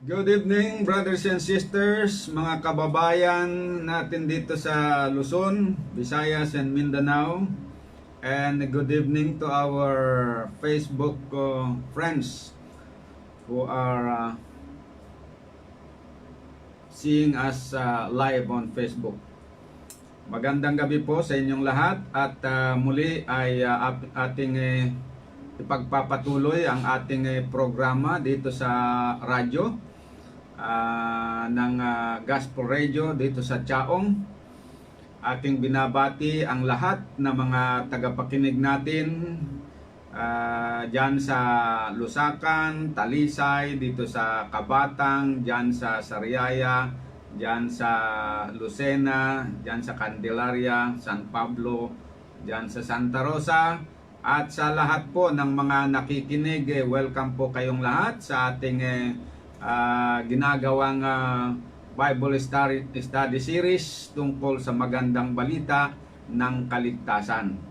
Good evening, brothers and sisters, mga kababayan natin dito sa Luzon, Visayas, and Mindanao. And good evening to our Facebook friends who are seeing us live on Facebook. Magandang gabi po sa inyong lahat at muli ay ating ipagpapatuloy ang ating programa dito sa radyo ng Gospel Radio dito sa Chaong. Ating binabati ang lahat ng mga tagapakinig natin dyan sa Lusakan, Talisay, dito sa Kabatang, dyan sa Sariaya, dyan sa Lucena, dyan sa Candelaria, San Pablo, dyan sa Santa Rosa, at sa lahat po ng mga nakikinig. Welcome po kayong lahat sa ating ginagawang Bible study series tungkol sa magandang balita ng kaligtasan.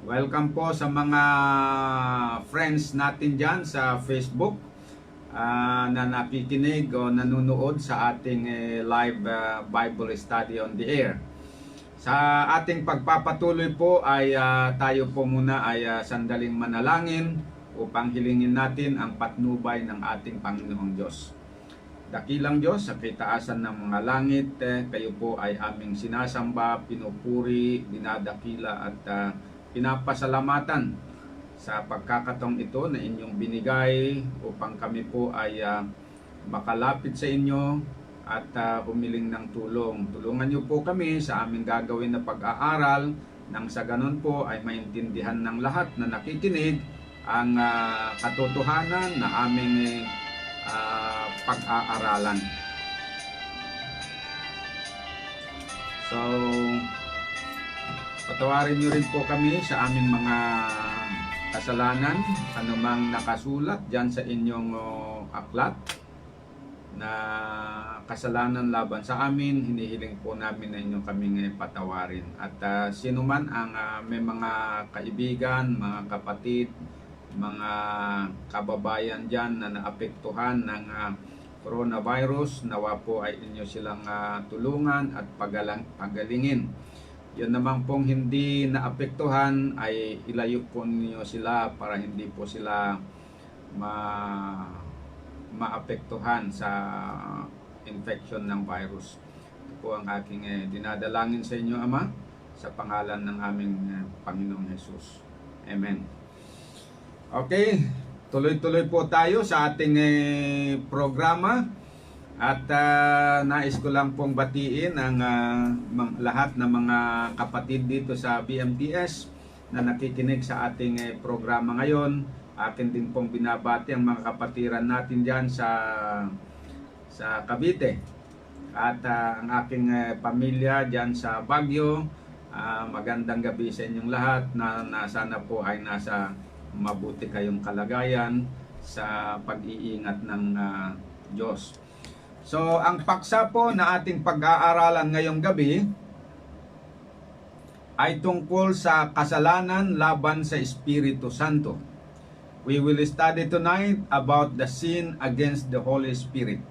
Welcome po sa mga friends natin dyan sa Facebook na nakikinig o nanonood sa ating live Bible study on the air. Sa ating pagpapatuloy po ay tayo po muna ay sandaling manalangin upang hilingin natin ang patnubay ng ating Panginoong Diyos. Dakilang Diyos, sa kitaasan ng mga langit, kayo po ay aming sinasamba, pinupuri, dinadakila at pinapasalamatan sa pagkakataong ito na inyong binigay upang kami po ay makalapit sa inyo at humiling ng tulong. Tulungan niyo po kami sa aming gagawin na pag-aaral nang sa ganon po ay maintindihan ng lahat na nakikinig ang katotohanan na aming pag-aaralan. So, patawarin niyo rin po kami sa aming mga kasalanan, anumang nakasulat dyan sa inyong aklat na kasalanan laban sa amin, hinihiling po namin na inyong kaming patawarin. At sino man ang may mga kaibigan, mga kapatid, mga kababayan dyan na naapektuhan ng coronavirus, nawa po ay inyo silang tulungan at pagalingin. Yun naman pong hindi naapektuhan ay ilayo po niyo sila para hindi po sila maapektuhan sa infection ng virus. Ito po ang aking dinadalangin sa inyo, Ama, sa pangalan ng aming Panginoong Jesus. Amen. Okay, tuloy-tuloy po tayo sa ating programa at nais ko lang pong batiin ang lahat ng mga kapatid dito sa BMTS na nakikinig sa ating programa ngayon. Akin din pong binabati ang mga kapatiran natin dyan sa Cavite at ang aking pamilya dyan sa Baguio. Magandang gabi sa inyong lahat na sana po ay nasa mabuti kayong kalagayan sa pag-iingat ng Diyos. So, ang paksa po na ating pag-aaralan ngayong gabi ay tungkol sa kasalanan laban sa Espiritu Santo. We will study tonight about the sin against the Holy Spirit.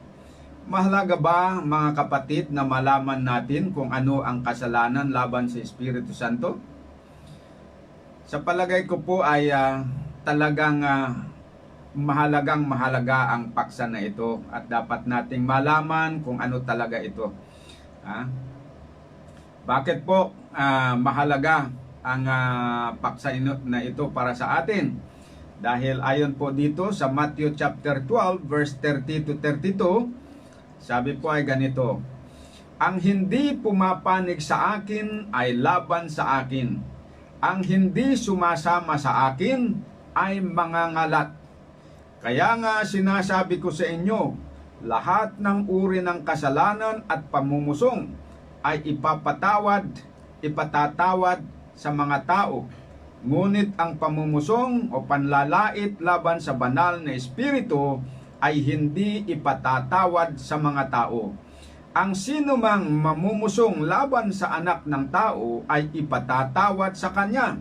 Mahalaga ba, mga kapatid, na malaman natin kung ano ang kasalanan laban sa Espiritu Santo? Sa palagay ko po ay talagang mahalaga ang paksa na ito at dapat nating malaman kung ano talaga ito. Bakit po mahalaga ang paksa na ito para sa atin? Dahil ayon po dito sa Matthew chapter 12 verse 30 to 32, sabi po ay ganito: ang hindi pumapanig sa akin ay laban sa akin. Ang hindi sumasama sa akin ay mangangalat. Kaya nga sinasabi ko sa inyo, lahat ng uri ng kasalanan at pamumusong ay ipatatawad sa mga tao. Ngunit ang pamumusong o panlalait laban sa banal na Espiritu ay hindi ipatatawad sa mga tao. Ang sino mang mamumusong laban sa anak ng tao ay ipatatawad sa kanya.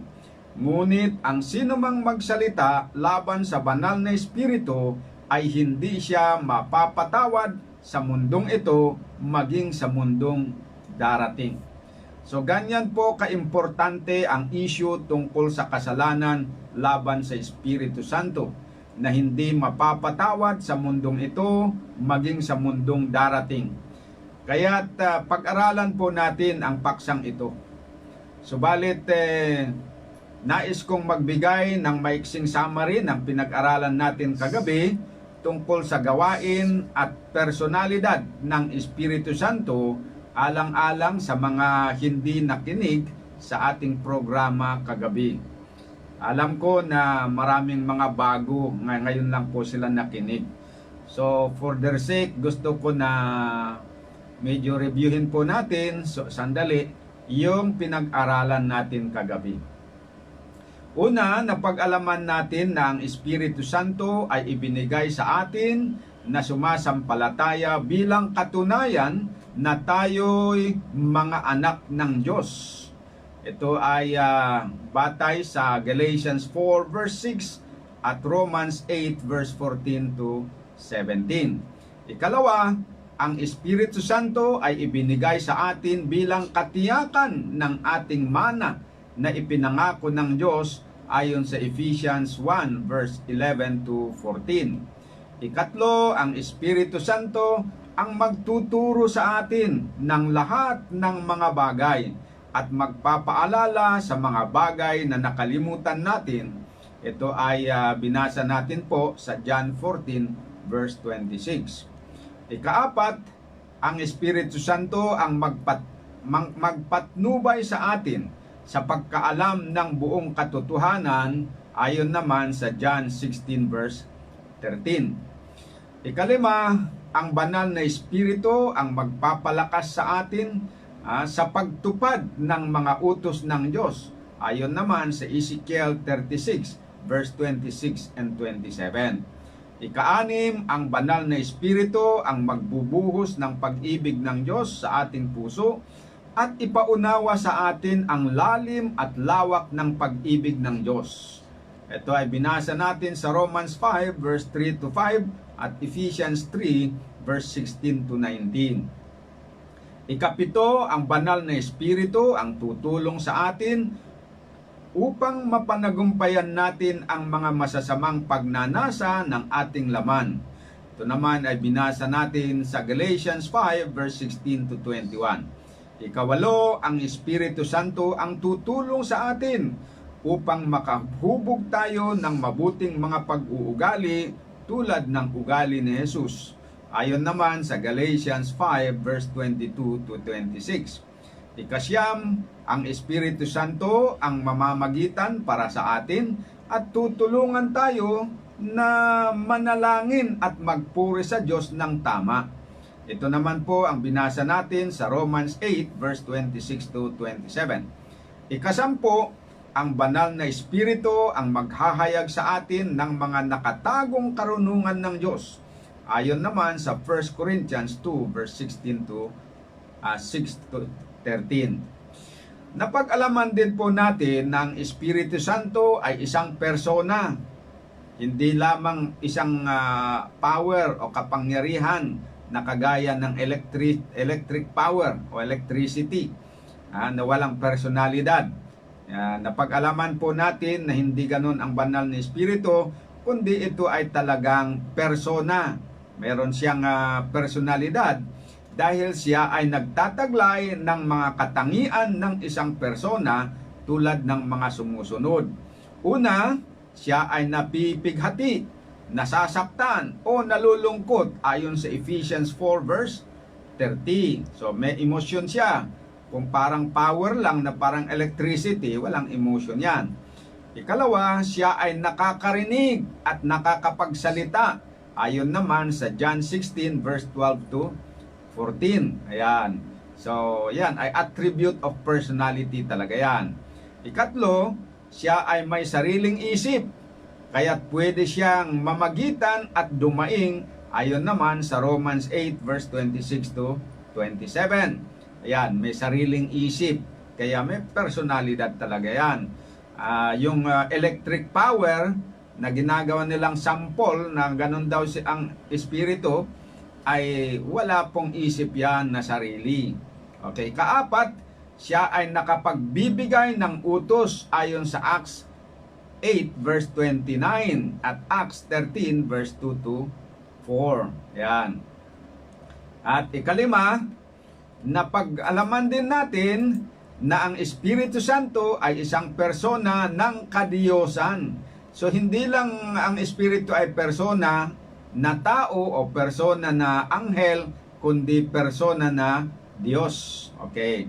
Ngunit ang sino mang magsalita laban sa banal na Espiritu ay hindi siya mapapatawad sa mundong ito maging sa mundong darating. So ganyan po kaimportante ang issue tungkol sa kasalanan laban sa Espiritu Santo na hindi mapapatawad sa mundong ito maging sa mundong darating. Kaya't pag-aralan po natin ang paksang ito. Subalit nais kong magbigay ng maiksing summary ng pinag-aralan natin kagabi tungkol sa gawain at personalidad ng Espiritu Santo alang-alang sa mga hindi nakinig sa ating programa kagabi. Alam ko na maraming mga bago, ngayon lang po sila nakinig. So for their sake, gusto ko na medyo reviewin po natin, sandali, yung pinag-aralan natin kagabi. Una, napag-alaman natin na ang Espiritu Santo ay ibinigay sa atin na sumasampalataya bilang katunayan na tayo'y mga anak ng Diyos. Ito ay batay sa Galatians 4 verse 6 at Romans 8 verse 14 to 17. Ikalawa, ang Espiritu Santo ay ibinigay sa atin bilang katiyakan ng ating mana na ipinangako ng Diyos ayon sa Ephesians 1 verse 11 to 14. Ikatlo, ang Espiritu Santo ang magtuturo sa atin ng lahat ng mga bagay at magpapaalala sa mga bagay na nakalimutan natin. Ito ay binasa natin po sa John 14 verse 26. Ikaapat, ang Espiritu Santo ang magpatnubay sa atin sa pagkaalam ng buong katotohanan ayon naman sa John 16 verse 13. Ikalima, ang banal na Espiritu ang magpapalakas sa atin sa pagtupad ng mga utos ng Diyos ayon naman sa Ezekiel 36 verse 26 and 27. Ika-anim, ang banal na Espiritu ang magbubuhos ng pag-ibig ng Diyos sa ating puso at ipaunawa sa atin ang lalim at lawak ng pag-ibig ng Diyos. Ito ay binasa natin sa Romans 5 verse 3 to 5 at Ephesians 3 verse 16 to 19. Ikapito, ang banal na Espiritu ang tutulong sa atin upang mapanagumpayan natin ang mga masasamang pagnanasa ng ating laman. Ito naman ay binasa natin sa Galatians 5 verse 16 to 21. Ikawalo, ang Espiritu Santo ang tutulong sa atin upang makahubog tayo ng mabuting mga pag-uugali tulad ng ugali ni Jesus. Ayon naman sa Galatians 5 verse 22 to 26. Ikasyam, ang Espiritu Santo ang mamamagitan para sa atin at tutulungan tayo na manalangin at magpuri sa Diyos ng tama. Ito naman po ang binasa natin sa Romans 8 verse 26 to 27. Ikasampo, ang banal na Espiritu ang maghahayag sa atin ng mga nakatagong karunungan ng Diyos. Ayon naman sa 1 Corinthians 2 verse 16 to 6 to 13. Napag-alaman din po natin na ang Espiritu Santo ay isang persona, hindi lamang isang power o kapangyarihan na kagaya ng electric power o electricity na walang personalidad. Napag-alaman po natin na hindi ganon ang banal na Espiritu, kundi ito ay talagang persona. Meron siyang personalidad dahil siya ay nagtataglay ng mga katangian ng isang persona tulad ng mga sumusunod. Una, siya ay napipighati, nasasaktan o nalulungkot ayon sa Ephesians 4 verse 30. So may emosyon siya. Kung parang power lang na parang electricity, walang emotion yan. Ikalawa, siya ay nakakarinig at nakakapagsalita. Ayon naman sa John 16 verse 12 to 14. Ayan. So, yan ay attribute of personality talaga yan. Ikatlo, siya ay may sariling isip. Kaya't pwede siyang mamagitan at dumaing ayon naman sa Romans 8 verse 26 to 27. Ayan, may sariling isip. Kaya may personalidad talaga yan. Yung electric power, na ginagawa nilang sample na ganun daw ang espiritu, ay wala pong isip yan na sarili. Okay, kaapat, siya ay nakapagbibigay ng utos ayon sa Acts 8 verse 29 at Acts 13 verse 2 to 4. Yan. At ikalima, napag-alaman din natin na ang Espiritu Santo ay isang persona ng kadiyosan. So hindi lang ang Espiritu ay persona na tao o persona na anghel, kundi persona na Diyos. Okay.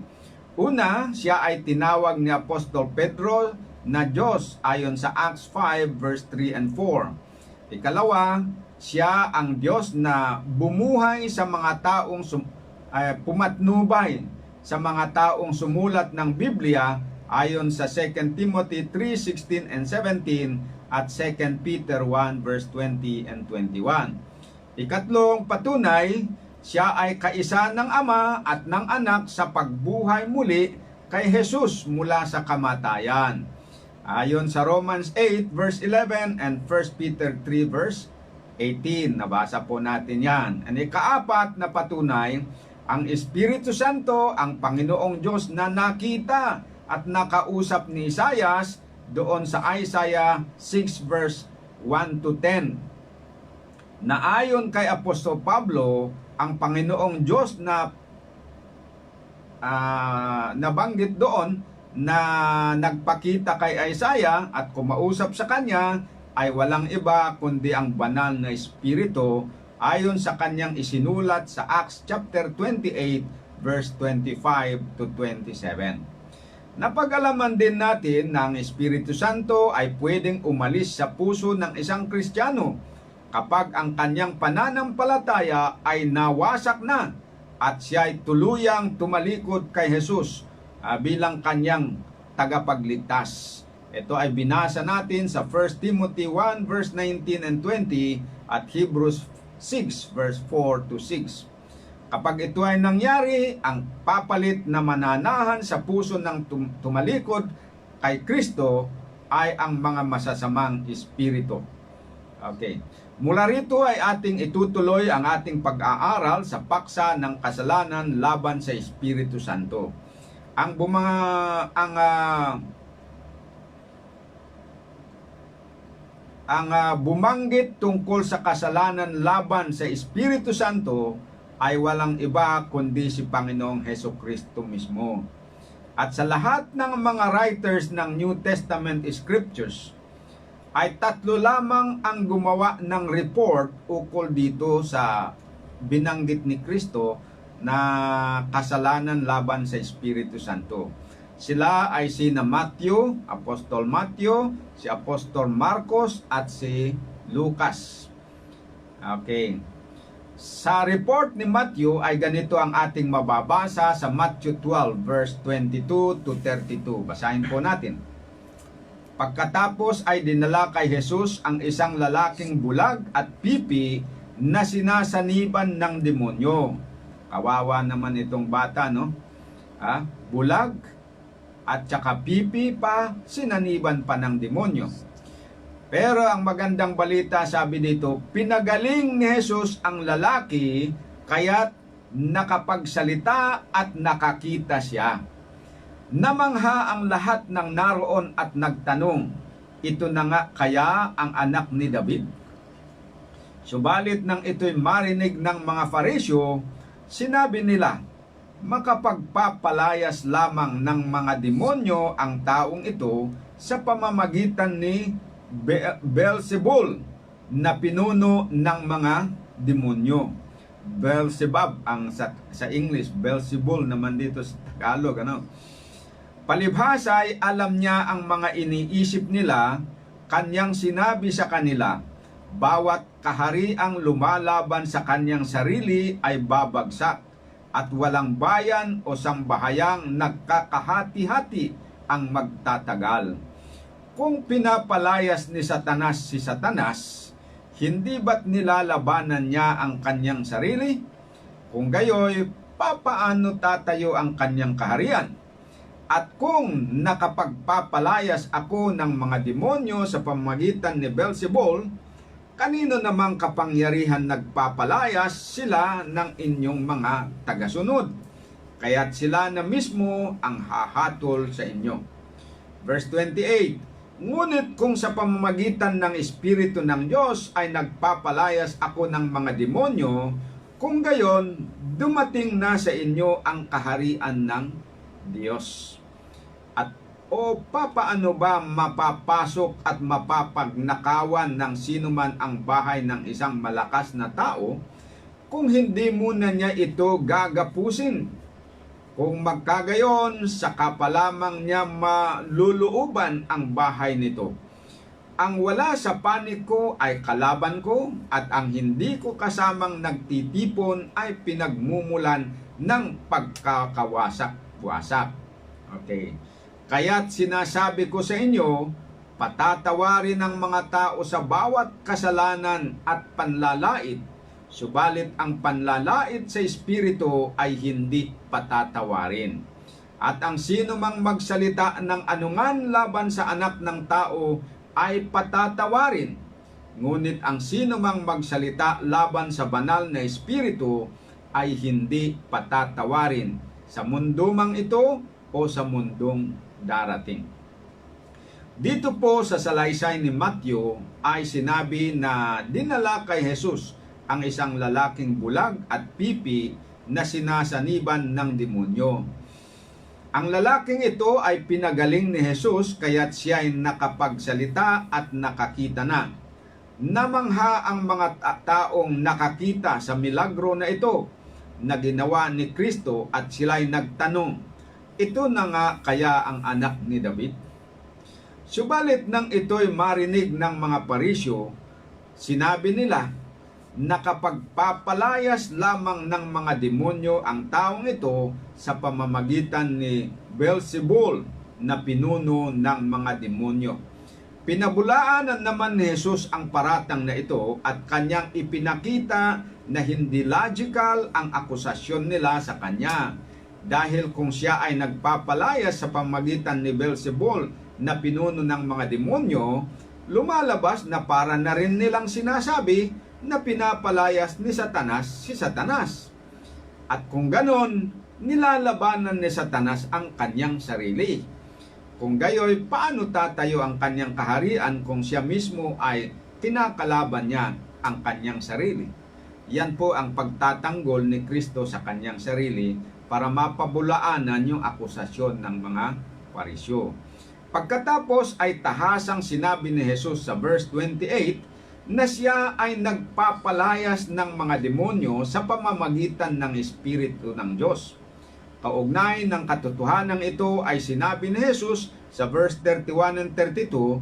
Una, siya ay tinawag ni Apostol Pedro na Diyos ayon sa Acts 5 verse 3 and 4. Ikalawa, siya ang Diyos na bumuhay sa mga taong pumatnubay sa mga taong sumulat ng Biblia ayon sa 2 Timothy 3:16 and 17 at 2 Peter 1 verse 20 and 21. Ikatlong patunay, siya ay kaisa ng Ama at ng Anak sa pagbuhay muli kay Jesus mula sa kamatayan. Ayon sa Romans 8 verse 11 and 1 Peter 3 verse 18. Nabasa po natin yan. Ang ikaapat na patunay, ang Espiritu Santo, ang Panginoong Diyos na nakita at nakausap ni Isaias doon sa Isaiah 6 verse 1 to 10. Na ayon kay Apostol Pablo, ang Panginoong Diyos na nabanggit doon na nagpakita kay Isaiah at kumausap sa kanya ay walang iba kundi ang banal na Espiritu ayon sa kanyang isinulat sa Acts chapter 28 verse 25 to 27. Napag-alaman din natin na ang Espiritu Santo ay pwedeng umalis sa puso ng isang Kristiyano kapag ang kanyang pananampalataya ay nawasak na at siya ay tuluyang tumalikod kay Jesus bilang kanyang tagapagligtas. Ito ay binasa natin sa 1 Timothy 1 verse 19 and 20 at Hebrews 6 verse 4 to 6. Kapag ito ay nangyari, ang papalit na mananahan sa puso ng tumalikod kay Kristo ay ang mga masasamang espiritu. Okay. Mula rito ay ating itutuloy ang ating pag-aaral sa paksa ng kasalanan laban sa Espiritu Santo. Ang bumanggit tungkol sa kasalanan laban sa Espiritu Santo ay walang iba kundi si Panginoong Hesukristo mismo. At sa lahat ng mga writers ng New Testament Scriptures, ay tatlo lamang ang gumawa ng report ukol dito sa binanggit ni Kristo na kasalanan laban sa Espiritu Santo. Sila ay si Matthew, Apostol Matthew, si Apostol Marcos at si Lucas. Okay. Sa report ni Matthew ay ganito ang ating mababasa sa Matthew 12 verse 22 to 32. Basahin po natin. Pagkatapos ay dinala kay Jesus ang isang lalaking bulag at pipi na sinasaniban ng demonyo. Kawawa naman itong bata, no? Bulag at saka pipi pa, sinaniban pa ng demonyo. Pero ang magandang balita, sabi dito, pinagaling ni Jesus ang lalaki kaya't nakapagsalita at nakakita siya. Namangha ang lahat ng naroon at nagtanong, ito na nga kaya ang anak ni David? Subalit nang ito'y marinig ng mga Fariseo, sinabi nila, makapagpapalayas lamang ng mga demonyo ang taong ito sa pamamagitan ni Beelzebul na pinuno ng mga demonyo. Beelzebub ang sa English, Beelzebul naman dito sa Tagalog, ano? Palibhasa ay alam niya ang mga iniisip nila, kanyang sinabi sa kanila, bawat kahariang lumalaban sa kanyang sarili ay babagsak, at walang bayan o sambahayang nagkakahati-hati ang magtatagal. Kung pinapalayas ni Satanas si Satanas, hindi ba't nilalabanan niya ang kanyang sarili? Kung gayoy, papaano tatayo ang kanyang kaharian? At kung nakapagpapalayas ako ng mga demonyo sa pamamagitan ni Beelzebul, kanino namang kapangyarihan nagpapalayas sila ng inyong mga tagasunod? Kaya't sila na mismo ang hahatol sa inyo. Verse 28, ngunit kung sa pamamagitan ng Espiritu ng Diyos ay nagpapalayas ako ng mga demonyo, kung gayon, dumating na sa inyo ang kaharian ng Diyos. At papaano ba mapapasok at mapapagnakawan ng sinuman ang bahay ng isang malakas na tao kung hindi muna niya ito gagapusin? Kung magkagayon, saka pa lamang niya maluluuban ang bahay nito. Ang wala sa panig ko ay kalaban ko, at ang hindi ko kasamang nagtitipon ay pinagmumulan ng pagkakawasak-wasak. Okay. Kaya't sinasabi ko sa inyo, patatawarin ng mga tao sa bawat kasalanan at panlalait, subalit ang panlalait sa Espiritu ay hindi patatawarin. At ang sino mang magsalita ng anuman laban sa anak ng tao ay patatawarin. Ngunit ang sino mang magsalita laban sa banal na Espiritu ay hindi patatawarin, sa mundo mang ito o sa mundong darating. Dito po sa salaysay ni Matthew ay sinabi na dinala kay Jesus ang isang lalaking bulag at pipi na sinasaniban ng demonyo. Ang lalaking ito ay pinagaling ni Jesus, kaya't siya ay nakapagsalita at nakakita na. Namangha ang mga taong nakakita sa milagro na ito na ginawa ni Kristo, at sila ay nagtanong, ito na nga kaya ang anak ni David? Subalit nang ito'y marinig ng mga Parisyo, sinabi nila, nakapagpapalayas lamang ng mga demonyo ang taong ito sa pamamagitan ni Beelzebul na pinuno ng mga demonyo. Pinabulaanan naman ni Jesus ang paratang na ito at kanyang ipinakita na hindi logical ang akusasyon nila sa kanya. Dahil kung siya ay nagpapalayas sa pamamagitan ni Beelzebul na pinuno ng mga demonyo, lumalabas na para na rin nilang sinasabi na pinapalayas ni Satanas si Satanas. At kung ganon, nilalabanan ni Satanas ang kanyang sarili. Kung gayoy, paano tatayo ang kanyang kaharian kung siya mismo ay kinakalaban niya ang kanyang sarili? Yan po ang pagtatanggol ni Kristo sa kanyang sarili para mapabulaanan yung akusasyon ng mga Parisyo. Pagkatapos ay tahasang sinabi ni Jesus sa verse 28 na siya ay nagpapalayas ng mga demonyo sa pamamagitan ng Espiritu ng Diyos. Kaugnay ng katotohanan ito ay sinabi ni Jesus sa verse 31 and 32,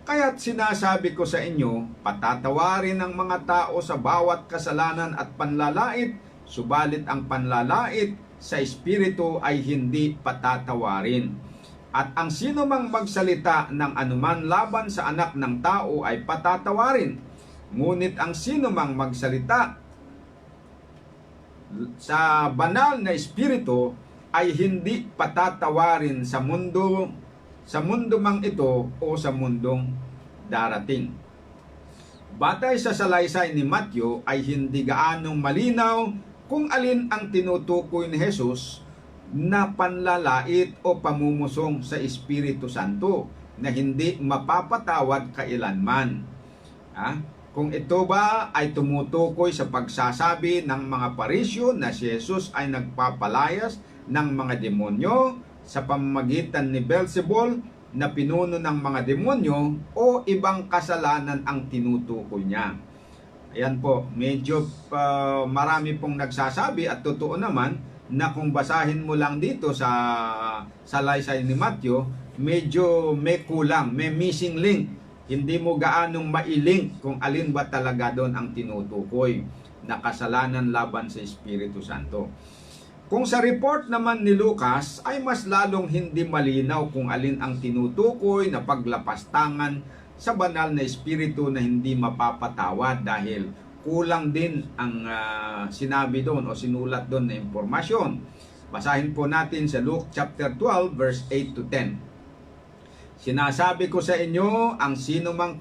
kaya't sinasabi ko sa inyo, patatawarin ng mga tao sa bawat kasalanan at panlalait, subalit ang panlalait sa Espiritu ay hindi patatawarin. At ang sino mang magsalita ng anuman laban sa anak ng tao ay patatawarin. Ngunit ang sino mang magsalita sa banal na Espiritu ay hindi patatawarin sa mundo mang ito o sa mundong darating. Batay sa salaysay ni Matthew ay hindi gaanong malinaw kung alin ang tinutukoy ni Jesus na panlalait o pamumusong sa Espiritu Santo na hindi mapapatawad kailanman. Kung ito ba ay tumutukoy sa pagsasabi ng mga Parisyo na si Jesus ay nagpapalayas ng mga demonyo sa pamamagitan ni Beelzebul na pinuno ng mga demonyo, o ibang kasalanan ang tinutukoy niya. Ayan po, medyo marami pong nagsasabi at totoo naman na kung basahin mo lang dito sa salaysay ni Matthew, medyo may kulang, may missing link. Hindi mo gaanong mailink kung alin ba talaga doon ang tinutukoy na kasalanan laban sa Espiritu Santo. Kung sa report naman ni Lucas ay mas lalong hindi malinaw kung alin ang tinutukoy na paglapastangan sa banal na Espiritu na hindi mapapatawad, dahil kulang din ang sinabi doon o sinulat doon na impormasyon. Basahin po natin sa Luke chapter 12 verse 8 to 10. Sinasabi ko sa inyo, ang sino mang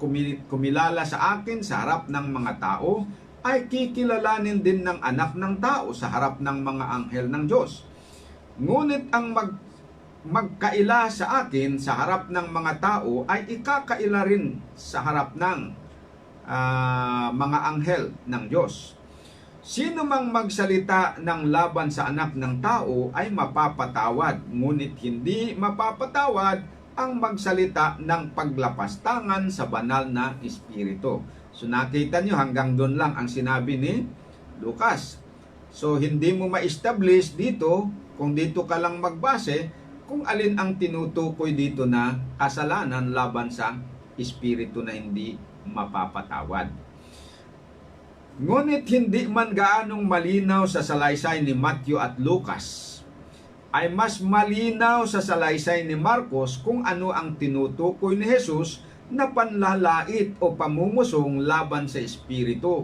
kumilala sa akin sa harap ng mga tao, ay kikilalanin din ng anak ng tao sa harap ng mga anghel ng Diyos. Ngunit ang magkaila sa akin sa harap ng mga tao ay ikakaila rin sa harap ng mga anghel ng Diyos. Sino mang magsalita ng laban sa anak ng tao ay mapapatawad, ngunit hindi mapapatawad ang magsalita ng paglapastangan sa banal na Espiritu. So nakita nyo, hanggang doon lang ang sinabi ni Lucas. So hindi mo ma-establish dito, kung dito ka lang magbase, kung alin ang tinutukoy dito na kasalanan laban sa Espiritu na hindi mapapatawad. Ngunit hindi man gaanong malinaw sa salaysay ni Matthew at Lucas, ay mas malinaw sa salaysay ni Marcos kung ano ang tinutukoy ni Jesus na panlalait o pamumusong laban sa Espiritu,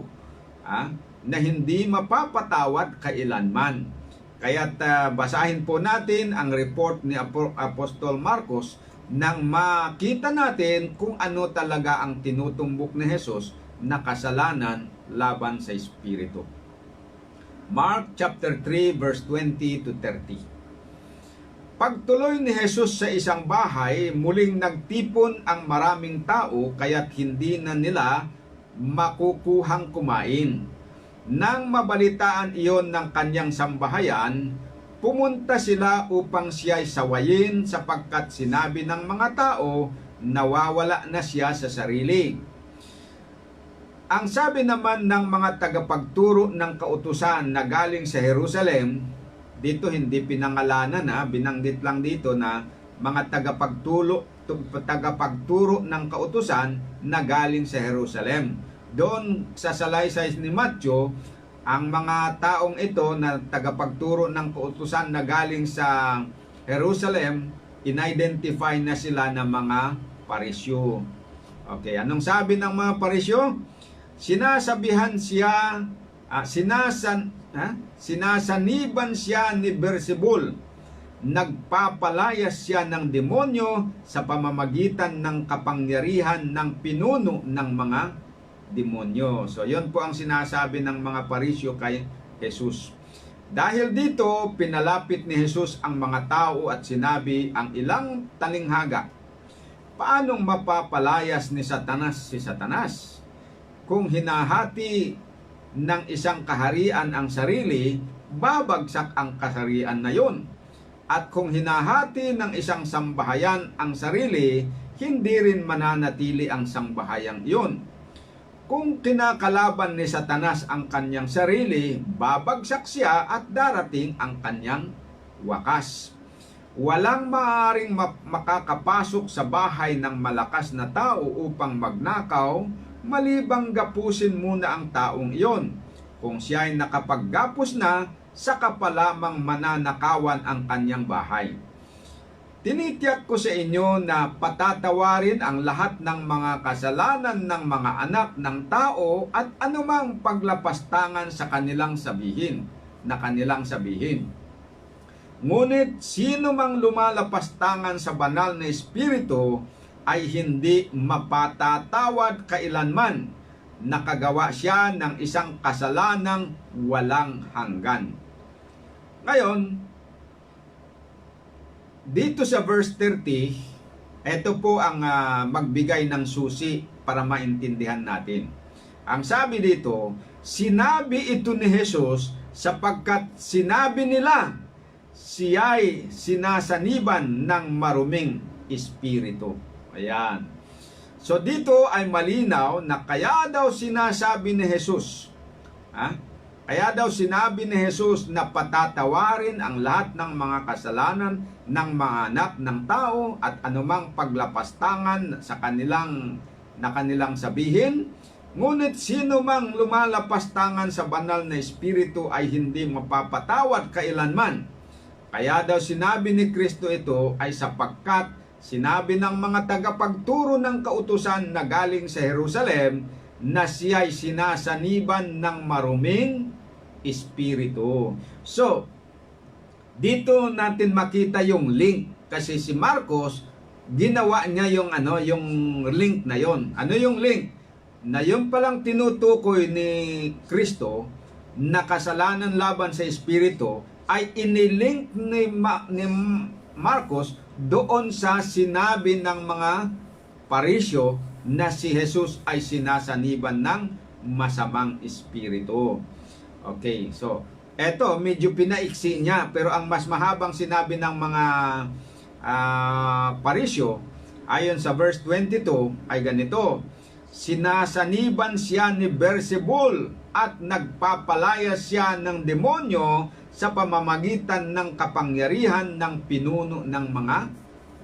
na hindi mapapatawad kailanman. Kaya't basahin po natin ang report ni Apostol Marcos nang makita natin kung ano talaga ang tinutumbok ni Jesus na kasalanan laban sa Espiritu. Mark chapter 3 verse 20 to 30. Pagtuloy ni Jesus sa isang bahay, muling nagtipon ang maraming tao kaya't hindi na nila makukuhang kumain. Nang mabalitaan iyon ng kanyang sambahayan, pumunta sila upang siya'y sawayin sapagkat sinabi ng mga tao, nawawala na siya sa sarili. Ang sabi naman ng mga tagapagturo ng kautusan na galing sa Jerusalem, dito hindi pinangalanan, binanggit lang dito na mga tagapagturo ng kautusan na galing sa Jerusalem. Doon sa salaysay ni Matthew, ang mga taong ito na tagapagturo ng kautusan na galing sa Jerusalem, in-identify na sila ng mga Parisyo. Okay, anong sabi ng mga Parisyo? Sinasaniban siya ni Beelzebul. Nagpapalayas siya ng demonyo sa pamamagitan ng kapangyarihan ng pinuno ng mga demonyo. So, yun po ang sinasabi ng mga Parisyo kay Jesus. Dahil dito, pinalapit ni Jesus ang mga tao at sinabi ang ilang talinghaga. Paanong mapapalayas ni Satanas si Satanas? Kung hinahati ng isang kaharian ang sarili, babagsak ang kaharian na yun. At kung hinahati ng isang sambahayan ang sarili, hindi rin mananatili ang sambahayang yun. Kung kinakalaban ni Satanas ang kanyang sarili, babagsak siya at darating ang kanyang wakas. Walang maaaring makakapasok sa bahay ng malakas na tao upang magnakaw, malibang gapusin muna ang taong iyon. Kung siya ay nakapaggapos na, saka pa lamang mananakawan ang kanyang bahay. Tinitiyak ko sa inyo na patatawarin ang lahat ng mga kasalanan ng mga anak ng tao at anumang paglapastangan sa kanilang sabihin. Ngunit sino mang lumalapastangan sa banal na Espiritu ay hindi mapatatawad kailanman. Nakagawa siya ng isang kasalanang walang hanggan. Ngayon, dito sa verse 30, ito po ang magbigay ng susi para maintindihan natin. Ang sabi dito, sinabi ito ni Jesus sapagkat sinabi nila, siya'y sinasaniban ng maruming espiritu. Ayan. So dito ay malinaw na kaya daw sinasabi ni Jesus, kaya daw sinabi ni Jesus na patatawarin ang lahat ng mga kasalanan ng mga anak ng tao at anumang paglapastangan sa kanilang sabihin. Ngunit sino mang lumalapastangan sa banal na Espiritu ay hindi mapapatawad kailanman. Kaya daw sinabi ni Kristo ito ay sapagkat sinabi ng mga tagapagturo ng kautusan na galing sa Jerusalem na siya'y sinasaniban ng maruming espiritu. So, Dito natin makita yung link kasi si Marcos ginawa niya yung link na yon. Ano yung link? Na yung palang tinutukoy ni Kristo na kasalanan laban sa espiritu ay inilink ni Marcos doon sa sinabi ng mga Parisyo na si Jesus ay sinasaniban ng masamang espiritu. Okay, so eto medyo pinaiksi niya, pero ang mas mahabang sinabi ng mga Parisyo ayon sa verse 22 ay ganito: sinasaniban siya ni Beelzebul at nagpapalaya siya ng demonyo sa pamamagitan ng kapangyarihan ng pinuno ng mga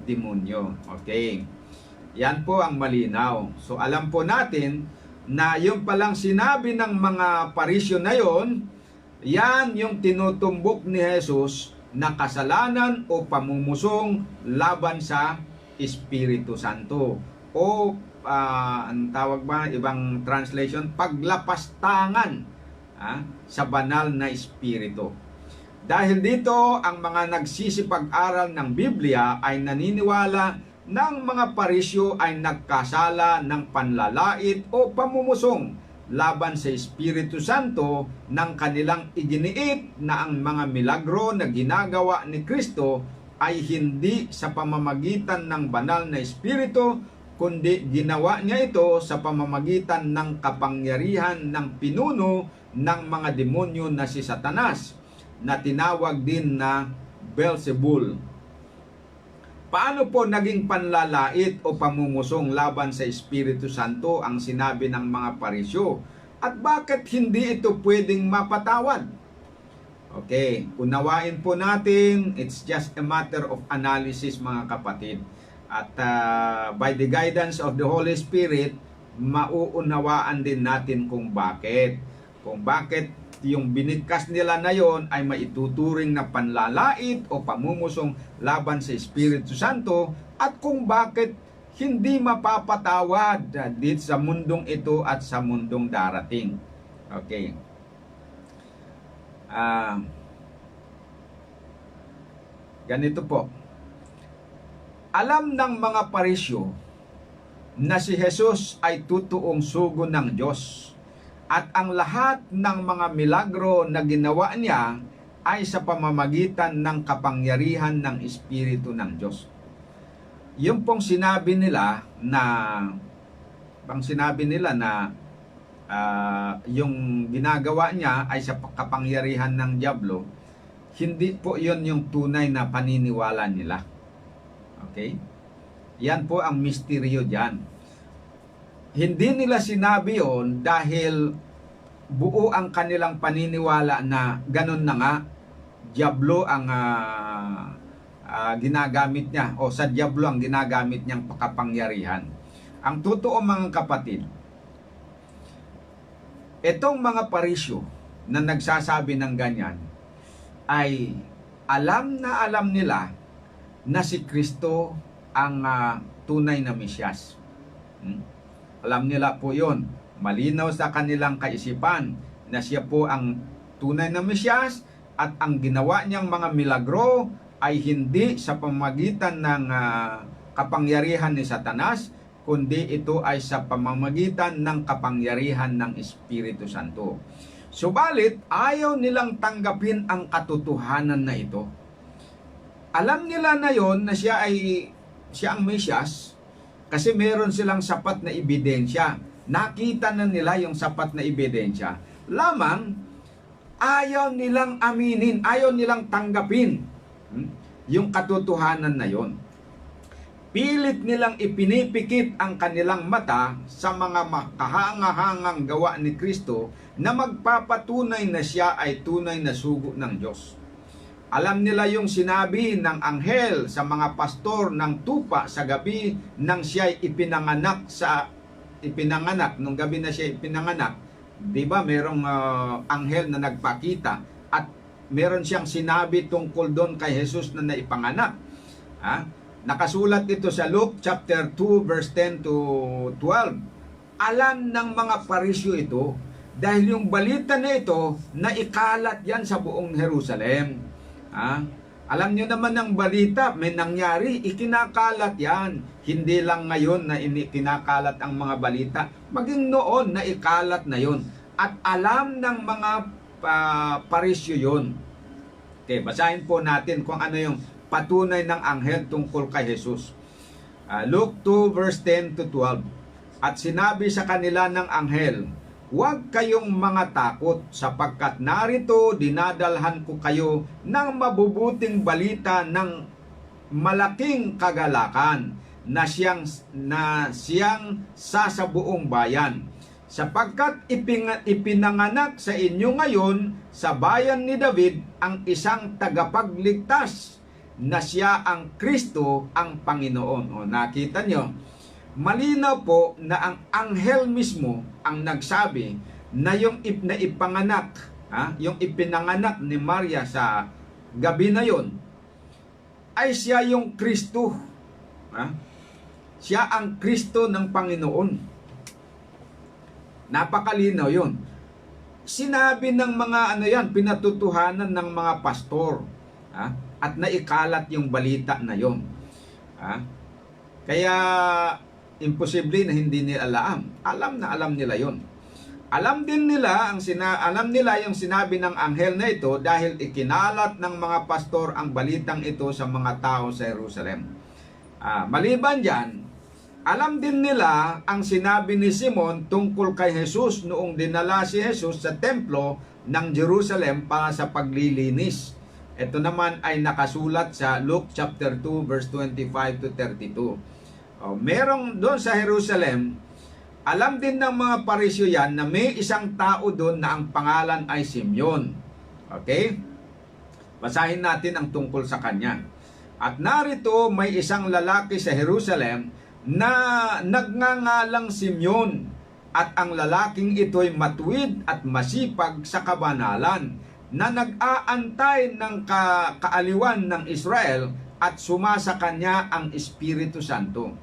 demonyo. Okay, yan po ang malinaw. So alam po natin na yung palang sinabi ng mga Parisyo na yon, yan yung tinutumbok ni Jesus na kasalanan o pamumusong laban sa Espiritu Santo. O ang tawag ba, ibang translation, paglapastangan sa banal na Espiritu. Dahil dito, ang mga nagsisipag-aral ng Biblia ay naniniwala ng mga Parisyo ay nagkasala ng panlalait o pamumusong laban sa Espiritu Santo ng kanilang iginiit na ang mga milagro na ginagawa ni Kristo ay hindi sa pamamagitan ng banal na Espiritu, kundi ginawa niya ito sa pamamagitan ng kapangyarihan ng pinuno ng mga demonyo na si Satanas, na tinawag din na Beelzebul. Paano po naging panlalait o pamumusong laban sa Espiritu Santo ang sinabi ng mga Parisyo? At bakit hindi ito pwedeng mapatawad? Okay, unawain po natin, it's just a matter of analysis mga kapatid. At by the guidance of the Holy Spirit, mauunawaan din natin kung bakit. Kung bakit yung binigkas nila na yon ay maituturing na panlalait o pamumusong laban sa Espiritu Santo, at kung bakit hindi mapapatawad dito sa mundong ito at sa mundong darating. Okay. Ganito po. Alam ng mga Parisyo na si Jesus ay totoong sugo ng Diyos, at ang lahat ng mga milagro na ginawa niya ay sa pamamagitan ng kapangyarihan ng Espiritu ng Diyos. Yung pong sinabi nila na yung ginagawa niya ay sa kapangyarihan ng Diablo, hindi po yon yung tunay na paniniwala nila. Okay? Yan po ang misteryo diyan. Hindi nila sinabi yon dahil buo ang kanilang paniniwala na ganun na nga, Diablo ang ginagamit niya, o sa Diablo ang ginagamit niyang kapangyarihan. Ang totoo mga kapatid, itong mga Parisyo na nagsasabi ng ganyan ay alam nila na si Kristo ang tunay na Mesyas. Alam nila po yon. Malinaw sa kanilang kaisipan na siya po ang tunay na Mesyas, at ang ginawa niyang mga milagro ay hindi sa pamamagitan ng kapangyarihan ni Satanas, kundi ito ay sa pamamagitan ng kapangyarihan ng Espiritu Santo. Subalit, ayaw nilang tanggapin ang katotohanan na ito. Alam nila na yon na siya ang Mesyas kasi meron silang sapat na ebidensya. Nakita na nila yung sapat na ebidensya. Lamang, ayaw nilang aminin, ayaw nilang tanggapin yung katotohanan na yon. Pilit nilang ipinipikit ang kanilang mata sa mga makahangahangang gawa ni Kristo na magpapatunay na siya ay tunay na sugo ng Diyos. Alam nila yung sinabi ng anghel sa mga pastor ng tupa sa gabi nang siya'y ipinanganak, nung gabi na siya ipinanganak. Di ba merong anghel na nagpakita at meron siyang sinabi tungkol doon kay Jesus na naipanganak. Nakasulat ito sa Luke chapter 2 verse 10 to 12. Alam ng mga Parisyo ito dahil yung balita na ito naikalat yan sa buong Jerusalem. Alam nyo naman ng balita, may nangyari, ikinakalat yan. Hindi lang ngayon na kinakalat ang mga balita, maging noon na ikalat na yon. At alam ng mga parisyo yun. Okay, basahin po natin kung ano yung patunay ng anghel tungkol kay Jesus. Luke 2 verse 10 to 12. At sinabi sa kanila ng anghel, huwag kayong mga takot, sapagkat narito dinadalhan ko kayo ng mabubuting balita ng malaking kagalakan na siyang sasabuong bayan. Sapagkat ipinanganak sa inyo ngayon sa bayan ni David ang isang tagapagligtas na siya ang Kristo, ang Panginoon. O, nakita nyo, malinaw po na ang anghel mismo ang nagsabi na yung ipanganak, yung ipinanganak ni Maria sa gabi na yon ay siya yung Kristo. Siya ang Kristo ng Panginoon. Napakalinaw yun. Sinabi ng mga pinatutuhanan ng mga pastor. At naikalat yung balita na yon. Kaya imposible na hindi nila alam. Alam nila yon. Alam nila yung sinabi ng anghel na ito dahil ikinalat ng mga pastor ang balitang ito sa mga tao sa Jerusalem. Maliban diyan, alam din nila ang sinabi ni Simon tungkol kay Jesus noong dinala si Jesus sa templo ng Jerusalem para sa paglilinis. Ito naman ay nakasulat sa Luke chapter 2 verse 25 to 32. Merong doon sa Jerusalem, alam din ng mga parisyo yan na may isang tao doon na ang pangalan ay Simeon. Okay? Basahin natin ang tungkol sa kanya. At narito may isang lalaki sa Jerusalem na nagngangalang Simeon, at ang lalaking ito'y matuwid at masipag sa kabanalan, na nag-aantay ng kaaliwan ng Israel at sumasa kanya ang Espiritu Santo.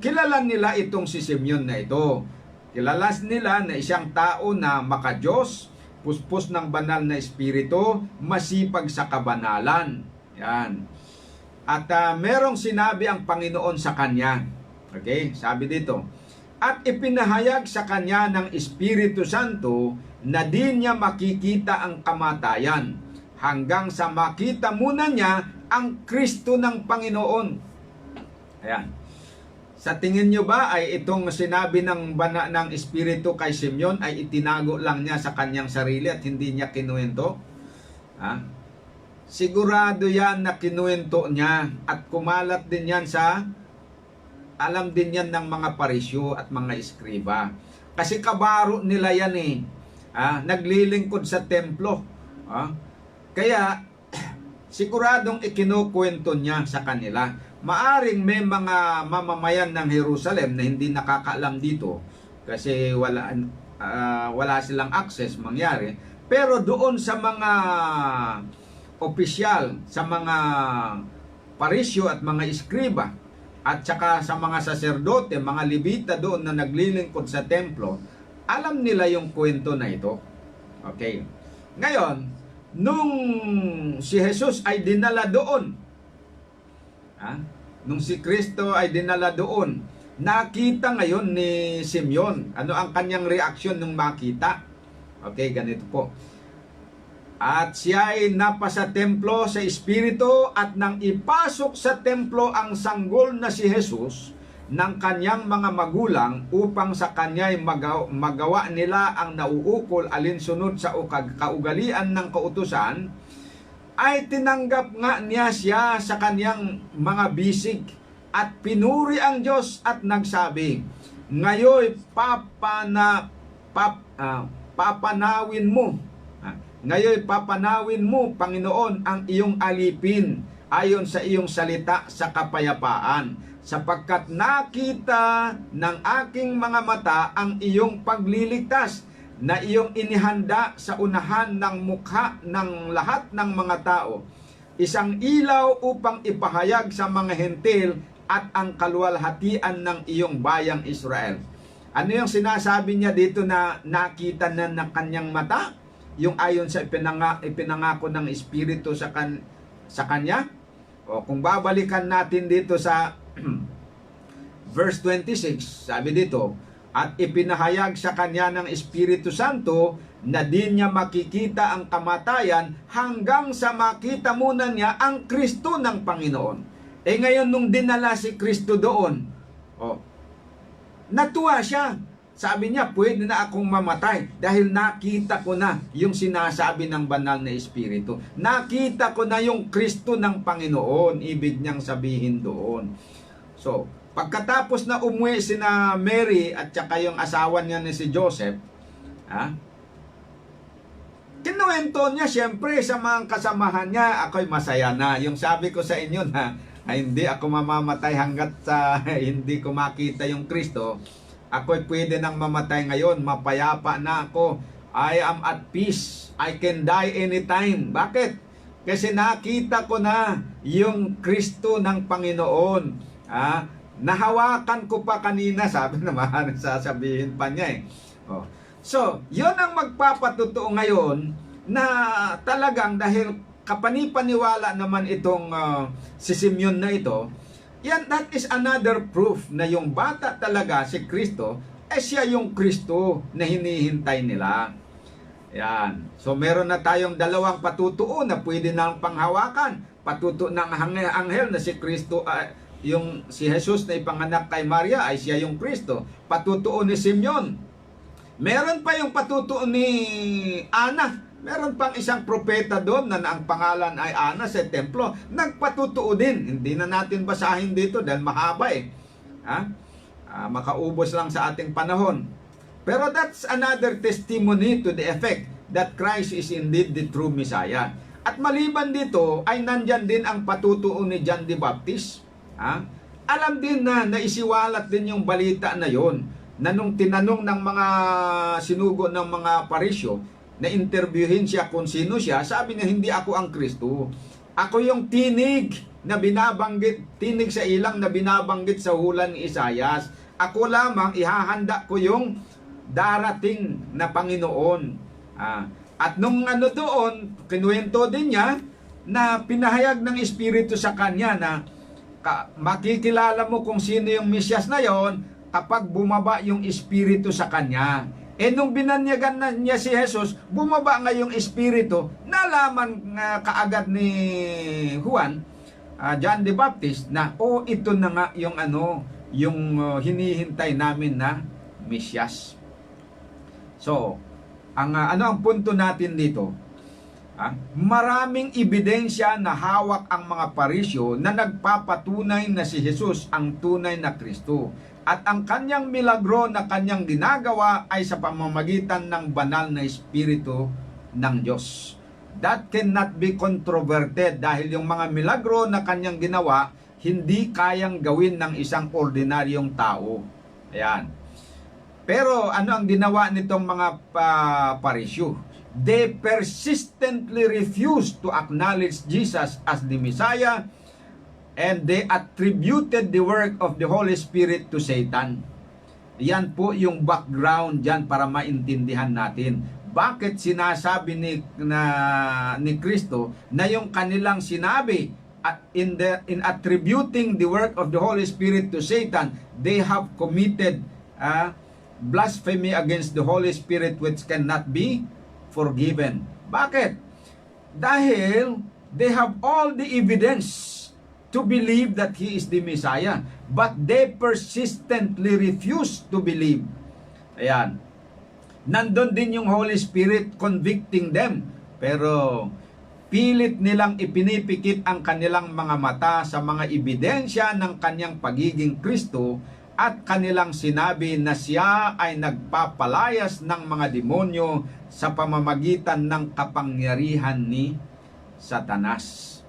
Kilala nila itong si Simeon na ito. Kilala nila na isang tao na makadiyos, puspos ng banal na Espiritu, masipag sa kabanalan. Yan. At merong sinabi ang Panginoon sa kanya. Okay, sabi dito, at ipinahayag sa kanya ng Espiritu Santo na di niya makikita ang kamatayan hanggang sa makita muna niya ang Kristo ng Panginoon. Ayan. Sa tingin nyo ba ay itong sinabi ng Espiritu kay Simeon ay itinago lang niya sa kanyang sarili at hindi niya kinuwento? Sigurado yan na kinuwento niya at kumalat din yan alam din yan ng mga parisyo at mga eskriba. Kasi kabaro nila yan naglilingkod sa templo. Kaya siguradong ikinukwento niya sa kanila. Maaring may mga mamamayan ng Jerusalem na hindi nakakaalam dito kasi wala silang access mangyari. Pero doon sa mga opisyal, sa mga parisyo at mga eskriba, at saka sa mga saserdote, mga Levita doon na naglilingkod sa templo, alam nila yung kwento na ito. Okay. Ngayon, nung si Jesus ay dinala doon, nung si Kristo ay dinala doon, nakita ngayon ni Simeon. Ano ang kanyang reaksyon nung makita? Okay, ganito po. At siya ay napa sa templo sa Espiritu, at nang ipasok sa templo ang sanggol na si Jesus ng kanyang mga magulang upang sa kanya'y magawa nila ang nauukol alinsunod sa kaugalian ng kautusan, ay tinanggap nga niya siya sa kanyang mga bisig at pinuri ang Diyos at nagsabi, ngayon papanawin mo, Panginoon, ang iyong alipin ayon sa iyong salita sa kapayapaan, sapagkat nakita ng aking mga mata ang iyong pagliligtas na iyong inihanda sa unahan ng mukha ng lahat ng mga tao, isang ilaw upang ipahayag sa mga hentil at ang kaluwalhatian ng iyong bayang Israel. Ano yung sinasabi niya dito na nakita na ng kanyang mata? Yung ayon sa ipinangako ng Espiritu sa sa kanya? O kung babalikan natin dito sa verse 26, sabi dito, at ipinahayag sa kanya ng Espiritu Santo na di niya makikita ang kamatayan hanggang sa makita muna niya ang Kristo ng Panginoon. Ngayon nung dinala si Kristo doon, natuwa siya. Sabi niya, pwede na akong mamatay dahil nakita ko na yung sinasabi ng banal na Espiritu. Nakita ko na yung Kristo ng Panginoon, ibig niyang sabihin doon. So, pagkatapos na umuwi sina Mary at saka yung asawa niya ni si Joseph, kinuwento niya siyempre sa mga kasamahan niya, ako'y masaya na. Yung sabi ko sa inyo na hindi ako mamamatay hanggat sa hindi ko makita yung Kristo, ako'y pwede nang mamatay ngayon, mapayapa na ako. I am at peace. I can die anytime. Bakit? Kasi nakita ko na yung Kristo ng Panginoon. Nahawakan ko pa kanina, sabi naman, sasabihin pa niya So, yun ang magpapatotoo ngayon na talagang dahil kapanipaniwala naman itong si Simeon na ito, yan, that is another proof na yung bata talaga, si Kristo, siya yung Kristo na hinihintay nila. Yan. So, meron na tayong dalawang patutuo na pwede nang panghawakan. Patuto ng anghel na si Kristo, yung si Jesus na ipanganak kay Maria ay siya yung Kristo. Patutuo ni Simeon. Meron pa yung patutuo ni Ana. Meron pang isang propeta doon na ang pangalan ay Ana sa templo. Nagpatutuo din. Hindi na natin basahin dito dahil mahaba makaubos lang sa ating panahon. Pero that's another testimony to the effect that Christ is indeed the true Messiah. At maliban dito ay nandyan din ang patutuo ni John the Baptist. Alam din na naisiwalat din yung balita na yon na nung tinanong ng mga sinugo ng mga parisyo na interviewin siya kung sino siya, sabi niya, hindi ako ang Kristo. Ako yung tinig na binabanggit, tinig sa ilang na binabanggit sa hula ni Isaias. Ako lamang, ihahanda ko yung darating na Panginoon. At nung doon, kinuwento din niya na pinahayag ng Espiritu sa kanya na makikilala mo kung sino yung Mesyas na yon kapag bumaba yung Espiritu sa kanya. Nung binanyagan na niya si Jesus, bumaba nga yung Espiritu, nalaman kaagad ni Juan, John the Baptist, na ito na nga yung yung hinihintay namin na Mesyas. So, ang punto natin dito, maraming ebidensya na hawak ang mga parisyo na nagpapatunay na si Jesus ang tunay na Kristo. At ang kanyang milagro na kanyang ginagawa ay sa pamamagitan ng banal na Espiritu ng Diyos. That cannot be controverted dahil yung mga milagro na kanyang ginawa, hindi kayang gawin ng isang ordinaryong tao. Ayan. Pero ano ang ginawa nitong mga parisyo? They persistently refused to acknowledge Jesus as the Messiah, and they attributed the work of the Holy Spirit to Satan. Yan po yung background dyan para maintindihan natin. Bakit sinasabi ni Kristo na yung kanilang sinabi in attributing the work of the Holy Spirit to Satan, they have committed blasphemy against the Holy Spirit which cannot be forgiven. Bakit? Dahil they have all the evidence to believe that He is the Messiah, but they persistently refuse to believe. Ayan. Nandun din yung Holy Spirit convicting them, pero pilit nilang ipinipikit ang kanilang mga mata sa mga ebidensya ng kanyang pagiging Kristo at kanilang sinabi na siya ay nagpapalayas ng mga demonyo sa pamamagitan ng kapangyarihan ni Satanas.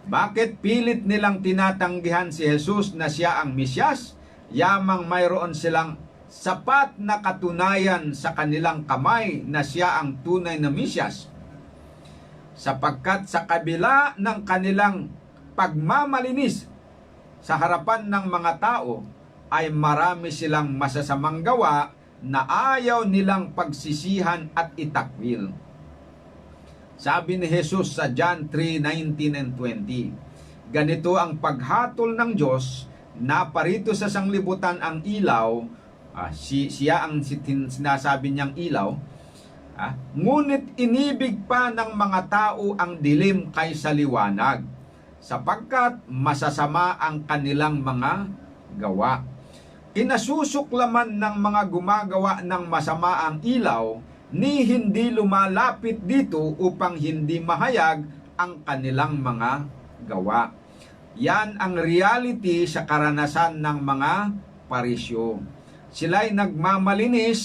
Bakit pilit nilang tinatanggihan si Jesus na siya ang Mesyas? Yamang mayroon silang sapat na katunayan sa kanilang kamay na siya ang tunay na Mesyas. Sapagkat sa kabila ng kanilang pagmamalinis sa harapan ng mga tao, ay marami silang masasamang gawa na ayaw nilang pagsisihan at itakwil. Sabi ni Jesus sa John 3:19 and 20, ganito ang paghatol ng Diyos, na parito sa sanglibutan ang ilaw, siya ang sinasabi niyang ilaw, ngunit inibig pa ng mga tao ang dilim kaysa liwanag, sapagkat masasama ang kanilang mga gawa. Kinasusuklaman ng mga gumagawa ng masama ang ilaw, ni hindi lumalapit dito upang hindi mahayag ang kanilang mga gawa. Yan ang reality sa karanasan ng mga Parisyo. Sila'y nagmamalinis,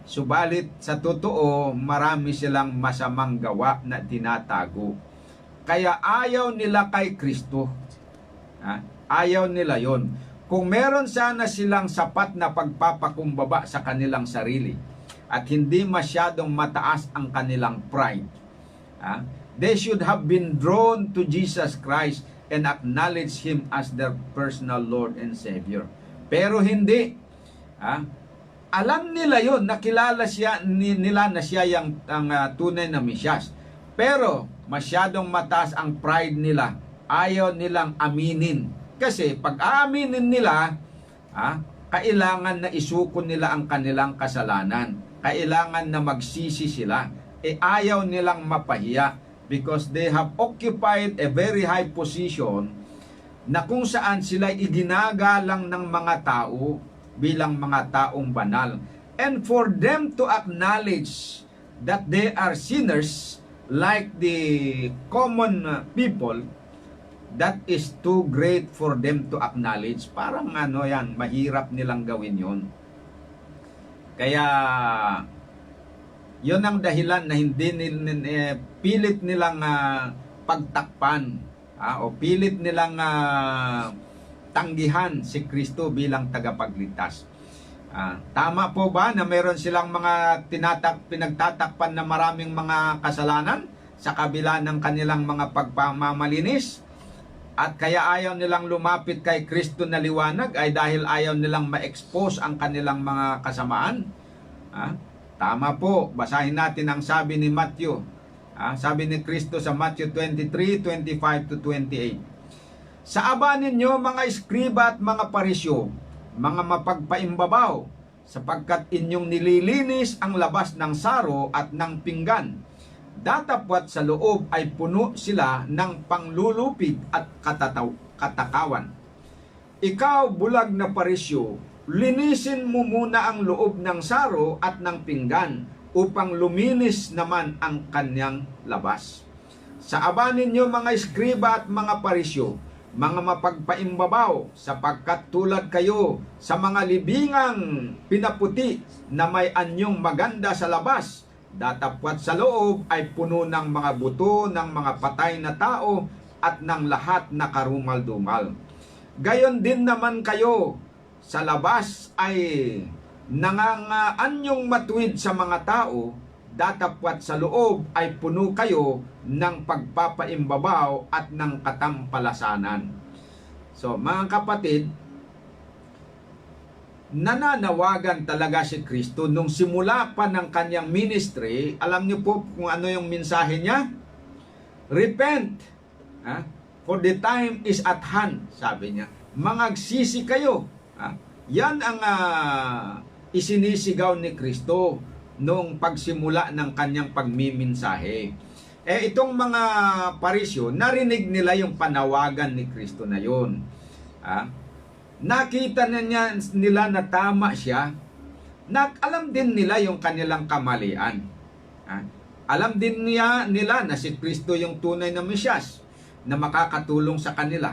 subalit sa totoo, marami silang masamang gawa na tinatago. Kaya ayaw nila kay Kristo. Ayaw nila yon. Kung meron sana silang sapat na pagpapakumbaba sa kanilang sarili, at hindi masyadong mataas ang kanilang pride, they should have been drawn to Jesus Christ and acknowledge Him as their personal Lord and Savior. Pero hindi. Alam nila yon, nakilala nila na siya ang tunay na Mesyas. Pero masyadong mataas ang pride nila. Ayaw nilang aminin. Kasi pag aaminin nila, kailangan na isuko nila ang kanilang kasalanan. Kailangan na magsisi sila. Ayaw nilang mapahiya because they have occupied a very high position na kung saan sila iginagalang ng mga tao bilang mga taong banal. And for them to acknowledge that they are sinners like the common people, that is too great for them to acknowledge. Parang mahirap nilang gawin yon. Kaya yon ang dahilan na hindi pilit nilang pagtakpan o pilit nilang tanggihan si Kristo bilang tagapagligtas. Tama po ba na meron silang mga pinagtatakpan na maraming mga kasalanan sa kabila ng kanilang mga pagpamamalinis? At kaya ayaw nilang lumapit kay Kristo na liwanag ay dahil ayaw nilang ma-expose ang kanilang mga kasamaan? Tama po. Basahin natin ang sabi ni Matthew. Sabi ni Kristo sa Matthew 23:25-28. Sa aba ninyo mga eskriba at mga parisyo, mga mapagpaimbabaw, sapagkat inyong nililinis ang labas ng saro at ng pinggan. Datapwat sa loob ay puno sila ng panglulupig at katakawan. Ikaw, bulag na parisyo, linisin mo muna ang loob ng saro at ng pinggan upang luminis naman ang kanyang labas. Sa aba ninyo mga eskriba at mga parisyo, mga mapagpaimbabaw, sapagkat tulad kayo sa mga libingang pinaputi na may anyong maganda sa labas, datapwat sa loob ay puno ng mga buto ng mga patay na tao at ng lahat na karumal-dumal. Gayon din naman kayo sa labas ay nangangaanyong matuwid sa mga tao, datapwat sa loob ay puno kayo ng pagpapaimbabaw at ng katampalasanan. So mga kapatid, nananawagan talaga si Kristo nung simula pa ng kanyang ministry. Alam niyo po kung ano yung mensahe niya? Repent, for the time is at hand, sabi niya. Mangagsisi kayo. Yan ang isinisigaw ni Kristo noong pagsimula ng kanyang pagmiminsahe. Itong mga parisyo, narinig nila yung panawagan ni Kristo na yun. Nakita nila na tama siya. Alam din nila yung kanilang kamalian. Alam din nila na si Kristo yung tunay na Mesyas na makakatulong sa kanila.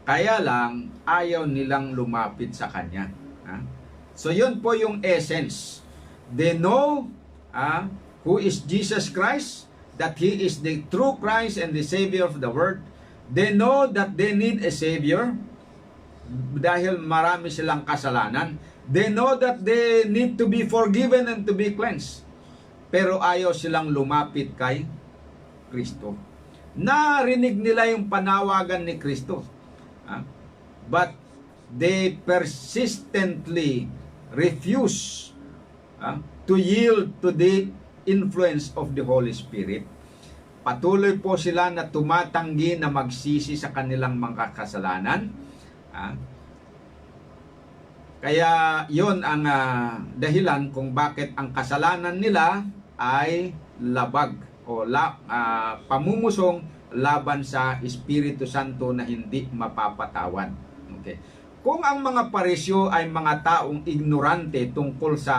Kaya lang, ayaw nilang lumapit sa Kanya. So yun po yung essence. They know who is Jesus Christ, that He is the true Christ and the Savior of the world. They know that they need a Savior dahil marami silang kasalanan. They know that they need to be forgiven and to be cleansed. Pero ayaw silang lumapit kay Kristo. Narinig nila yung panawagan ni Kristo. But they persistently refuse to yield to the influence of the Holy Spirit, patuloy po sila na tumatanggi na magsisi sa kanilang mga kasalanan. Kaya yon ang dahilan kung bakit ang kasalanan nila ay labag o pamumusong laban sa Espiritu Santo na hindi mapapatawad. Okay. Kung ang mga Parisyo ay mga taong ignorante tungkol sa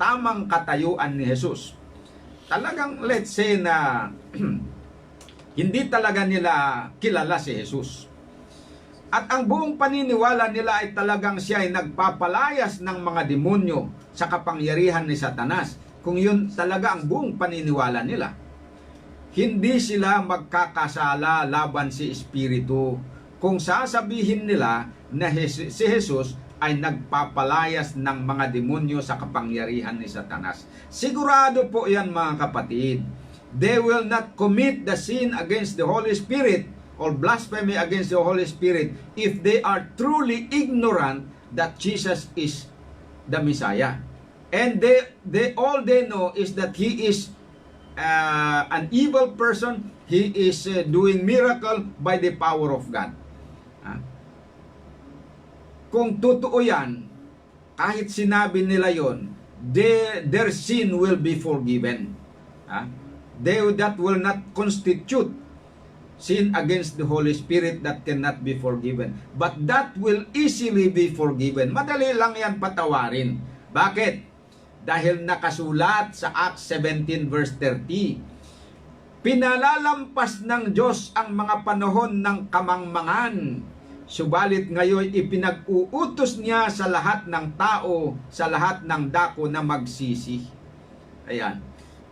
tamang katayuan ni Jesus, talagang let's say na hindi talaga nila kilala si Jesus. At ang buong paniniwala nila ay talagang siya ay nagpapalayas ng mga demonyo sa kapangyarihan ni Satanas. Kung yun talaga ang buong paniniwala nila, hindi sila magkakasala laban si Espiritu kung sasabihin nila na si Jesus ay nagpapalayas ng mga demonyo sa kapangyarihan ni Satanas. Sigurado po yan mga kapatid. They will not commit the sin against the Holy Spirit or blasphemy against the Holy Spirit if they are truly ignorant that Jesus is the Messiah. And all they know is that He is an evil person. He is doing miracle by the power of God. Kung totoo yan, kahit sinabi nila yon, their sin will be forgiven. That will not constitute sin against the Holy Spirit that cannot be forgiven. But that will easily be forgiven. Madali lang yan patawarin. Bakit? Dahil nakasulat sa Acts 17 verse 30. Pinalalampas ng Diyos ang mga panahon ng kamangmangan. Subalit ngayon ipinag-uutos niya sa lahat ng tao, sa lahat ng dako na magsisi. Ayan.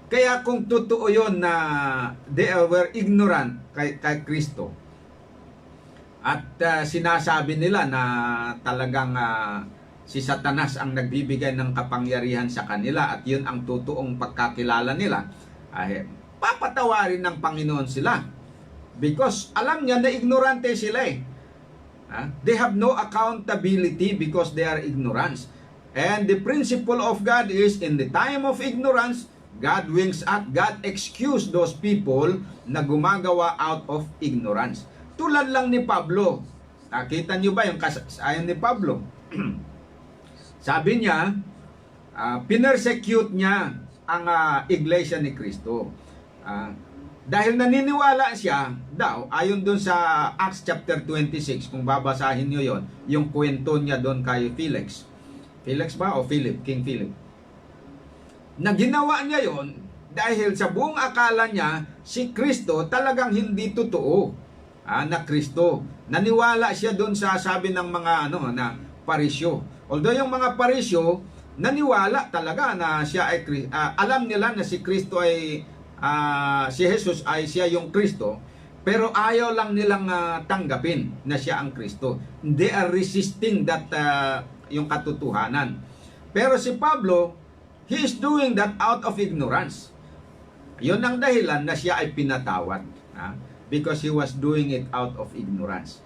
Kaya kung totoo yun na they were ignorant kay Kristo at sinasabi nila na talagang si Satanas ang nagbibigay ng kapangyarihan sa kanila at yun ang totoong pagkakilala nila, papatawarin ng Panginoon sila because alam niya na ignorante sila They have no accountability because they are ignorance. And the principle of God is in the time of ignorance, God winks at, God excuse those people na gumagawa out of ignorance. Tulad lang ni Pablo. Nakita niyo ba yung kasasayan ni Pablo? Sabi niya, pinersecute niya ang iglesia ni Kristo. Dahil naniniwala siya daw, ayon doon sa Acts chapter 26, kung babasahin niyo yon, yung kwento niya doon kay Felix. Felix ba o Philip? King Philip. Na ginawa niya yon dahil sa buong akala niya si Kristo talagang hindi totoo na Kristo. Naniwala siya doon sa sabi ng mga na Parisyo. Although yung mga Parisyo naniwala talaga na siya ay alam nila na si Kristo ay si Jesus ay siya yung Kristo, pero ayaw lang nilang tanggapin na siya ang Kristo. They are resisting that yung katotohanan. Pero si Pablo, he is doing that out of ignorance. Yun ang dahilan na siya ay pinatawad. Because he was doing it out of ignorance.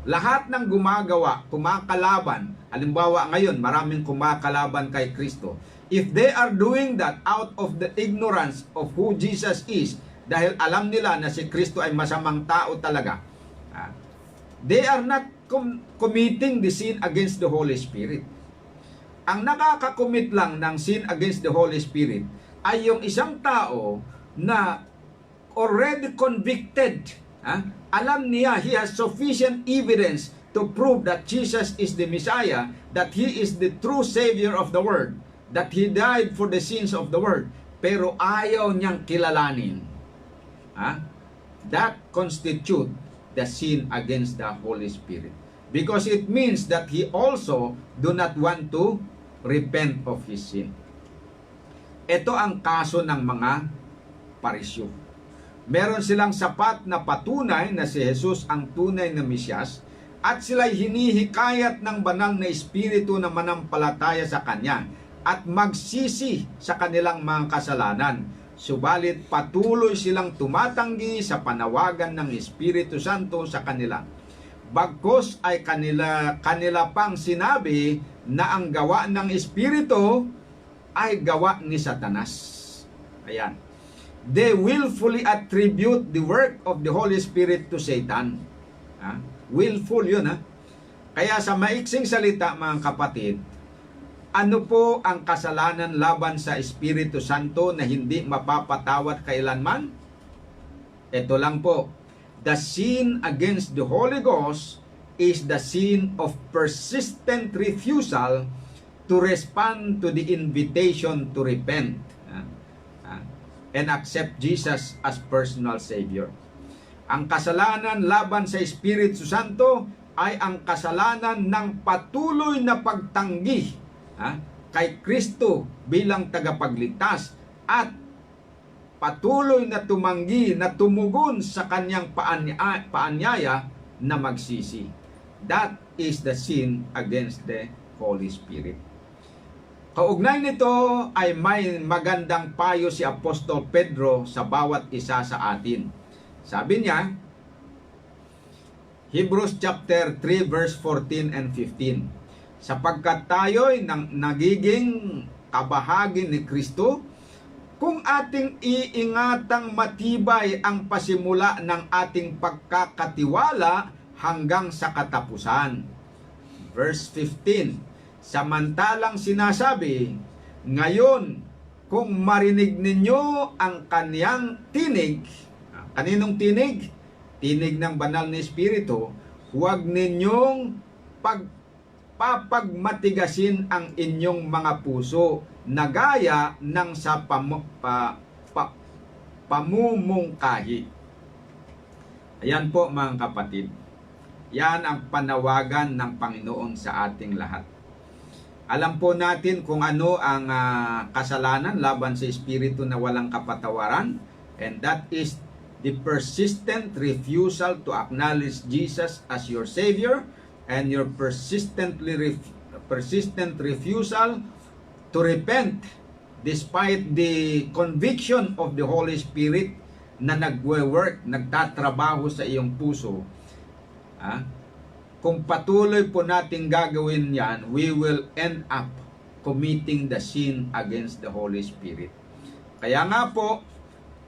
Lahat ng gumagawa, kumakalaban, halimbawa ngayon, maraming kumakalaban kay Kristo. If they are doing that out of the ignorance of who Jesus is, dahil alam nila na si Kristo ay masamang tao talaga, they are not committing the sin against the Holy Spirit. Ang nakakakomit lang ng sin against the Holy Spirit ay yung isang tao na already convicted. Alam niya, he has sufficient evidence to prove that Jesus is the Messiah, that He is the true Savior of the world, that He died for the sins of the world, pero ayaw niyang kilalanin. That constitute the sin against the Holy Spirit. Because it means that he also do not want to repent of his sin. Ito ang kaso ng mga Parisyo. Meron silang sapat na patunay na si Jesus ang tunay na Mesyas at sila'y hinihikayat ng banal na Espiritu na manampalataya sa Kanya at magsisi sa kanilang mga kasalanan. Subalit patuloy silang tumatanggi sa panawagan ng Espiritu Santo sa kanila. Bagkus ay kanila pang sinabi na ang gawa ng Espiritu ay gawa ni Satanas. Ayan. They willfully attribute the work of the Holy Spirit to Satan. Willful yun, ha? Kaya sa maiksing salita, mga kapatid, ano po ang kasalanan laban sa Espiritu Santo na hindi mapapatawad kailanman? Ito lang po. The sin against the Holy Ghost is the sin of persistent refusal to respond to the invitation to repent and accept Jesus as personal Savior. Ang kasalanan laban sa Espiritu Santo ay ang kasalanan ng patuloy na pagtanggi kay Kristo bilang tagapagligtas at patuloy na tumanggi, na tumugon sa kanyang paanyaya na magsisi. That is the sin against the Holy Spirit. Kaugnay nito ay may magandang payo si Apostol Pedro sa bawat isa sa atin. Sabi niya, Hebrews chapter 3 verse 14 and 15. Sapagkat tayo'y nagiging kabahagi ni Kristo, kung ating iingatang matibay ang pasimula ng ating pagkakatiwala hanggang sa katapusan. Verse 15. Samantalang sinasabi, ngayon, kung marinig ninyo ang kaniyang tinig, kaninong tinig? Tinig ng banal na Espiritu, huwag ninyong papagmatigasin ang inyong mga puso na gaya ng sa pamumungkahi. Ayan po, mga kapatid. Yan ang panawagan ng Panginoon sa ating lahat. Alam po natin kung ano ang kasalanan laban sa Espiritu na walang kapatawaran, and that is the persistent refusal to acknowledge Jesus as your Savior and your persistent refusal to repent despite the conviction of the Holy Spirit na nagwe-work, nagtatrabaho sa iyong puso. Kung patuloy po natin gagawin yan, we will end up committing the sin against the Holy Spirit. Kaya nga po,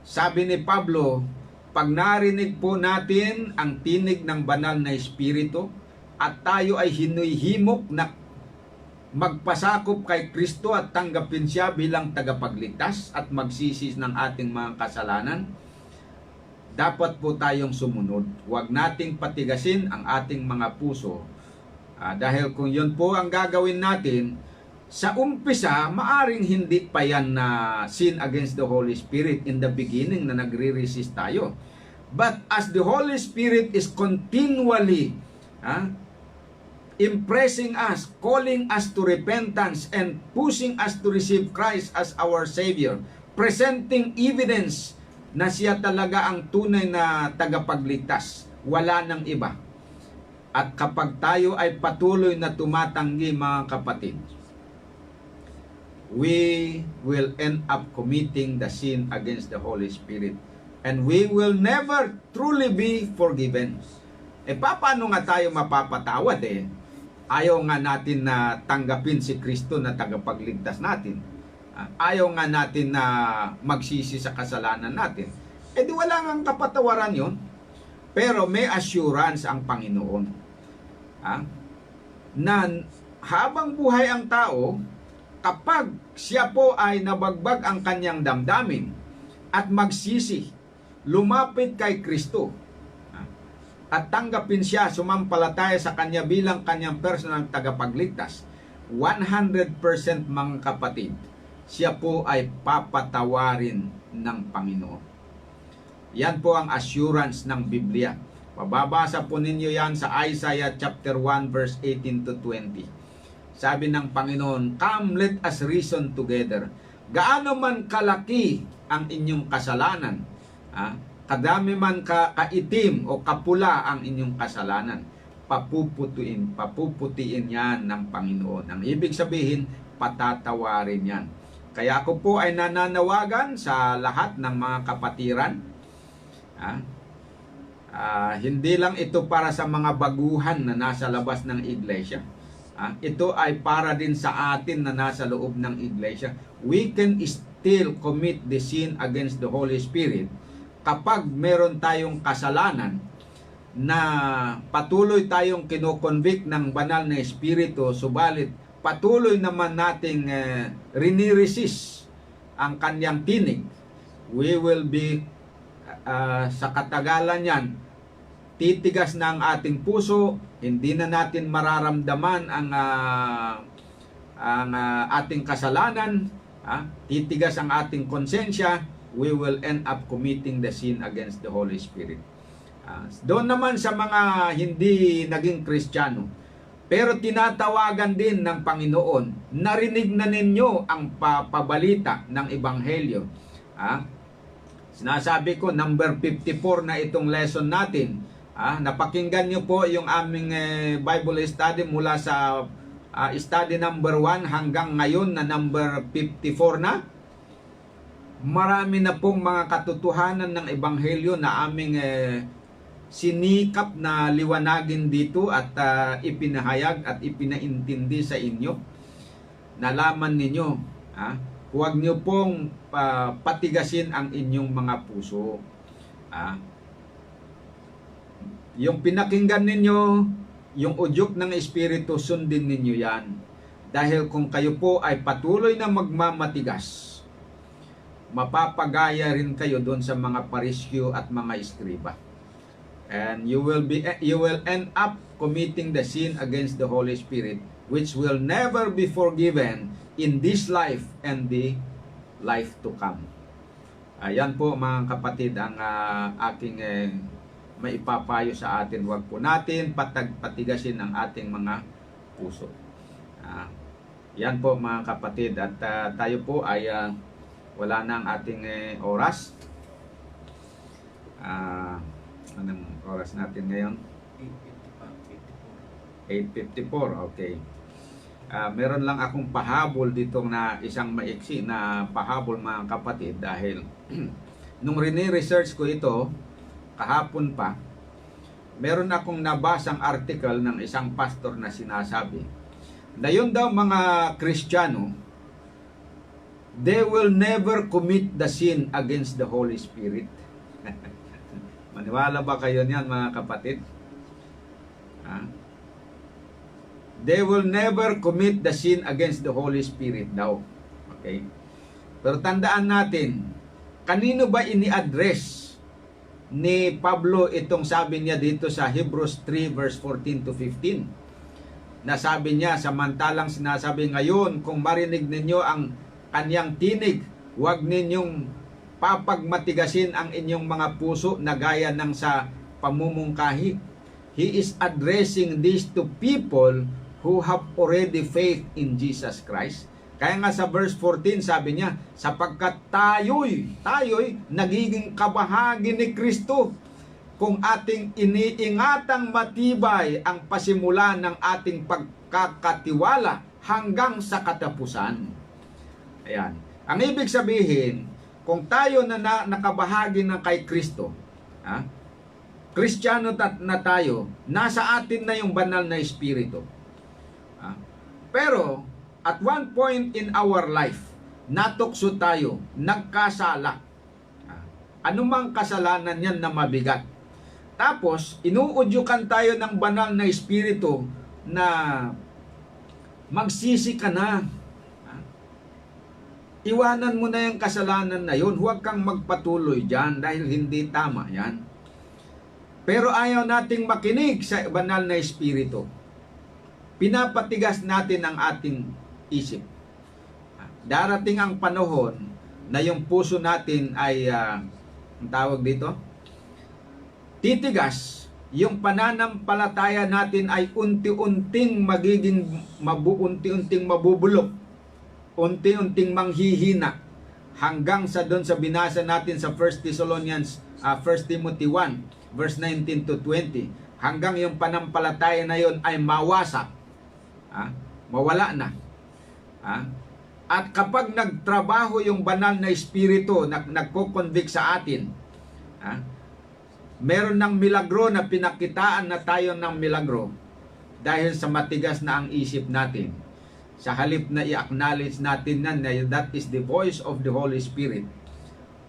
sabi ni Pablo, pag narinig po natin ang tinig ng banal na Espiritu at tayo ay hinuhimok na magpasakop kay Kristo at tanggapin siya bilang tagapagligtas at magsisi ng ating mga kasalanan, dapat po tayong sumunod. Huwag nating patigasin ang ating mga puso. Dahil kung yun po ang gagawin natin, sa umpisa, maaring hindi pa yan na sin against the Holy Spirit in the beginning na nagre-resist tayo. But as the Holy Spirit is continually impressing us, calling us to repentance, and pushing us to receive Christ as our Savior, presenting evidence na siya talaga ang tunay na tagapagligtas, wala nang iba. At kapag tayo ay patuloy na tumatanggi, mga kapatid, we will end up committing the sin against the Holy Spirit, and we will never truly be forgiven. Paano nga tayo mapapatawad Ayaw nga natin na tanggapin si Kristo na tagapagligtas natin. Ayaw nga natin na magsisi sa kasalanan natin. Di wala ngang kapatawaran yon. Pero may assurance ang Panginoon. Na habang buhay ang tao, kapag siya po ay nabagbag ang kanyang damdamin at magsisi, lumapit kay Kristo, at tanggapin siya, sumampalataya sa kanya bilang kanyang personal tagapagligtas, 100% mga kapatid, siya po ay papatawarin ng Panginoon. Yan po ang assurance ng Biblia. Pababasa po ninyo yan sa Isaiah chapter 1 verse 18 to 20. Sabi ng Panginoon, "Come, let us reason together. Gaano man kalaki ang inyong kasalanan, kadami man kaitim o kapula ang inyong kasalanan, papuputiin yan ng Panginoon." Ang ibig sabihin, patatawarin yan. Kaya ako po ay nananawagan sa lahat ng mga kapatiran. Hindi lang ito para sa mga baguhan na nasa labas ng iglesia. Ito ay para din sa atin na nasa loob ng iglesia. We can still commit the sin against the Holy Spirit, kapag meron tayong kasalanan na patuloy tayong kinoconvict ng banal na Espiritu, subalit patuloy naman nating riniresist ang kanyang tinig, we will be sa katagalan yan, titigas na ang ating puso, hindi na natin mararamdaman ang ating kasalanan, titigas ang ating konsensya, we will end up committing the sin against the Holy Spirit. Doon naman sa mga hindi naging Kristiyano, pero tinatawagan din ng Panginoon, narinig na ninyo ang pabalita ng Ebanghelyo. Sinasabi ko, number 54 na itong lesson natin. Napakinggan nyo po yung aming Bible study mula sa study number 1 hanggang ngayon na number 54 na. Marami na pong mga katotohanan ng Ebanghelyo na aming sinikap na liwanagin dito at ipinahayag at ipinaintindi sa inyo. Nalaman ninyo. Huwag nyo pong patigasin ang inyong mga puso. Yung pinakinggan ninyo, yung udyok ng Espiritu, sundin ninyo yan. Dahil kung kayo po ay patuloy na magmamatigas, mapapagaya rin kayo doon sa mga parisyo at mga iskriba. And you will end up committing the sin against the Holy Spirit, which will never be forgiven in this life and the life to come. Ayan po mga kapatid ang aking maipapayo sa atin. Huwag po natin patigasin ang ating mga puso. Yan po mga kapatid, at tayo po ay wala na ang ating oras. Anong oras natin ngayon? 8:54. Okay. Meron lang akong pahabol dito na isang maiksi na pahabol mga kapatid, dahil nung rini-research ko ito kahapon pa, meron akong nabasang article ng isang pastor na sinasabi na yun daw mga Kristiyano, they will never commit the sin against the Holy Spirit. Maniwala ba kayo niyan mga kapatid? They will never commit the sin against the Holy Spirit daw. Okay? Pero tandaan natin, kanino ba ini-address ni Pablo itong sabi niya dito sa Hebrews 3 verse 14 to 15? Na sabi niya, samantalang sinasabi ngayon, kung marinig ninyo ang kanyang tinig, huwag ninyong papagmatigasin ang inyong mga puso na gaya ng sa pamumungkahi. He is addressing this to people who have already faith in Jesus Christ. Kaya nga sa verse 14 sabi niya, sapagkat tayo'y nagiging kabahagi ni Kristo kung ating iniingatang matibay ang pasimula ng ating pagkakatiwala hanggang sa katapusan. Ayan. Ang ibig sabihin, kung tayo na nakabahagi ng kay Kristo, Kristiyano na tayo, nasa atin na yung banal na Espiritu. Pero, at one point in our life, natukso tayo, nagkasala. Anumang kasalanan yan na mabigat. Tapos, inuudyukan tayo ng banal na Espiritu na magsisi ka na. Iwanan mo na yung kasalanan na yun. Huwag kang magpatuloy dyan dahil hindi tama yan. Pero ayaw nating makinig sa banal na Espiritu. Pinapatigas natin ang ating isip. Darating ang panahon na yung puso natin ay ang tawag dito, titigas. Yung pananampalataya natin ay unti-unting mabubulok, unti-unting manghihina, hanggang sa doon sa binasa natin sa 1 Timothy 1 verse 19 to 20, hanggang yung panampalataya na yon ay mawasak, mawala na. At kapag nagtrabaho yung banal na Espiritu, nagko-convict sa atin, meron ng milagro na pinakitaan na tayo ng milagro dahil sa matigas na ang isip natin. Sa halip na i-acknowledge natin na that is the voice of the Holy Spirit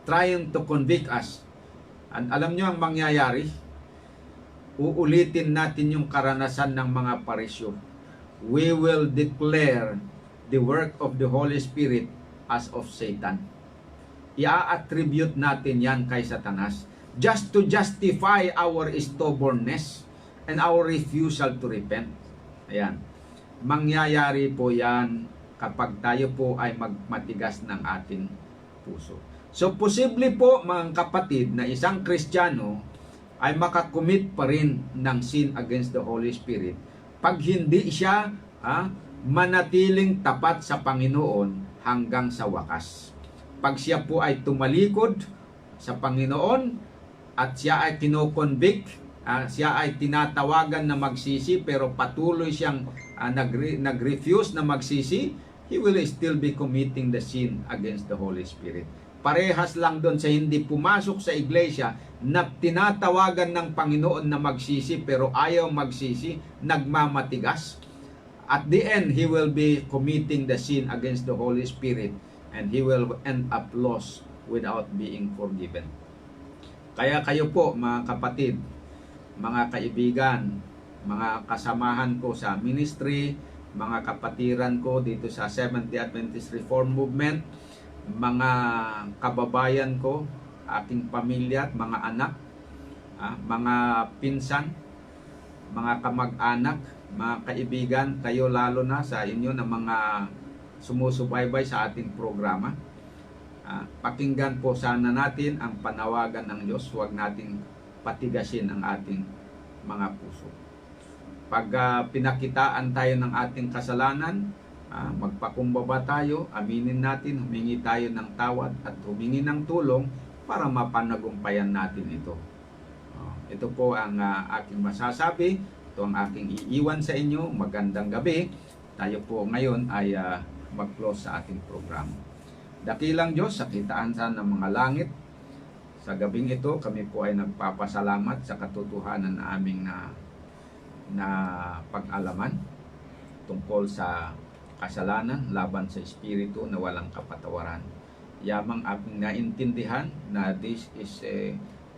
trying to convict us. Alam nyo ang mangyayari? Uulitin natin yung karanasan ng mga Parisyo. We will declare the work of the Holy Spirit as of Satan. I-attribute natin yan kay Satanas just to justify our stubbornness and our refusal to repent. Ayan. Mangyayari po yan kapag tayo po ay magmatigas ng ating puso. So, posible po mga kapatid na isang Kristiyano ay makakommit pa rin ng sin against the Holy Spirit pag hindi siya manatiling tapat sa Panginoon hanggang sa wakas. Pag siya po ay tumalikod sa Panginoon at siya ay kinoconvict, siya ay tinatawagan na magsisi pero patuloy siyang nag-refuse na magsisi, he will still be committing the sin against the Holy Spirit. Parehas lang doon sa hindi pumasok sa iglesia na tinatawagan ng Panginoon na magsisi pero ayaw magsisi, nagmamatigas. At the end, he will be committing the sin against the Holy Spirit and he will end up lost without being forgiven. Kaya kayo po mga kapatid, mga kaibigan, mga kasamahan ko sa ministry, mga kapatiran ko dito sa Seventh-day Adventist Reform Movement, mga kababayan ko, aking pamilya at mga anak, mga pinsan, mga kamag-anak, mga kaibigan, kayo lalo na sa inyo na mga sumusubaybay sa ating programa. Pakinggan po sana natin ang panawagan ng Diyos, huwag nating patigasin ang ating mga puso. Pag pinakitaan tayo ng ating kasalanan, magpakumbaba tayo, aminin natin, humingi tayo ng tawad at humingi ng tulong para mapanagumpayan natin ito. Ito po ang aking masasabi, ito ang aking iiwan sa inyo. Magandang gabi. Tayo po ngayon ay mag-close sa ating programa. Dakilang Diyos, sa kitaan ng mga langit, sa gabing ito kami po ay nagpapasalamat sa katotohanan na aming na pag-alaman tungkol sa kasalanan laban sa espiritu na walang kapatawaran. Yamang aming naintindihan na this is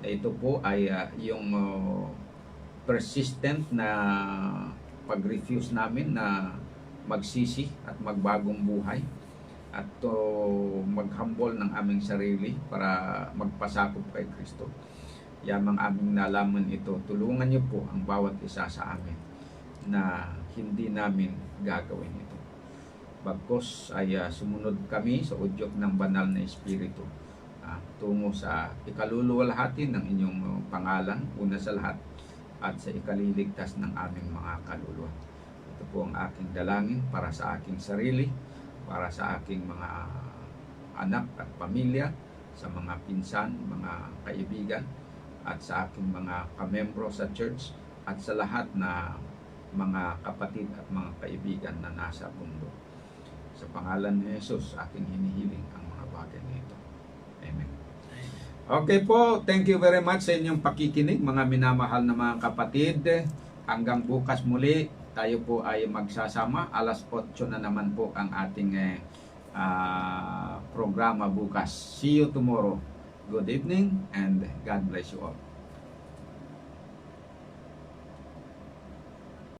na ito po ay yung persistent na pag-refuse namin na magsisi at magbagong buhay at mag-humble ng aming sarili para magpasakop kay Kristo. Yamang aming nalaman ito, tulungan niyo po ang bawat isa sa amin na hindi namin gagawin ito. Bagkos ay sumunod kami sa udyok ng banal na espiritu tungo sa ikaluluwalhati ng inyong pangalan, una sa lahat, at sa ikaliligtas ng aming mga kaluluwa. Ito po ang aking dalangin para sa aking sarili, para sa aking mga anak at pamilya, sa mga pinsan, mga kaibigan, at sa aking mga kamembro sa church, at sa lahat na mga kapatid at mga kaibigan na nasa mundo. Sa pangalan ni Jesus, aking hinihiling ang mga bagay na ito. Amen. Okay po, thank you very much sa inyong pakikinig, mga minamahal na mga kapatid. Hanggang bukas muli, tayo po ay magsasama. Alas 8 na naman po ang ating programa bukas. See you tomorrow. Good evening and God bless you all.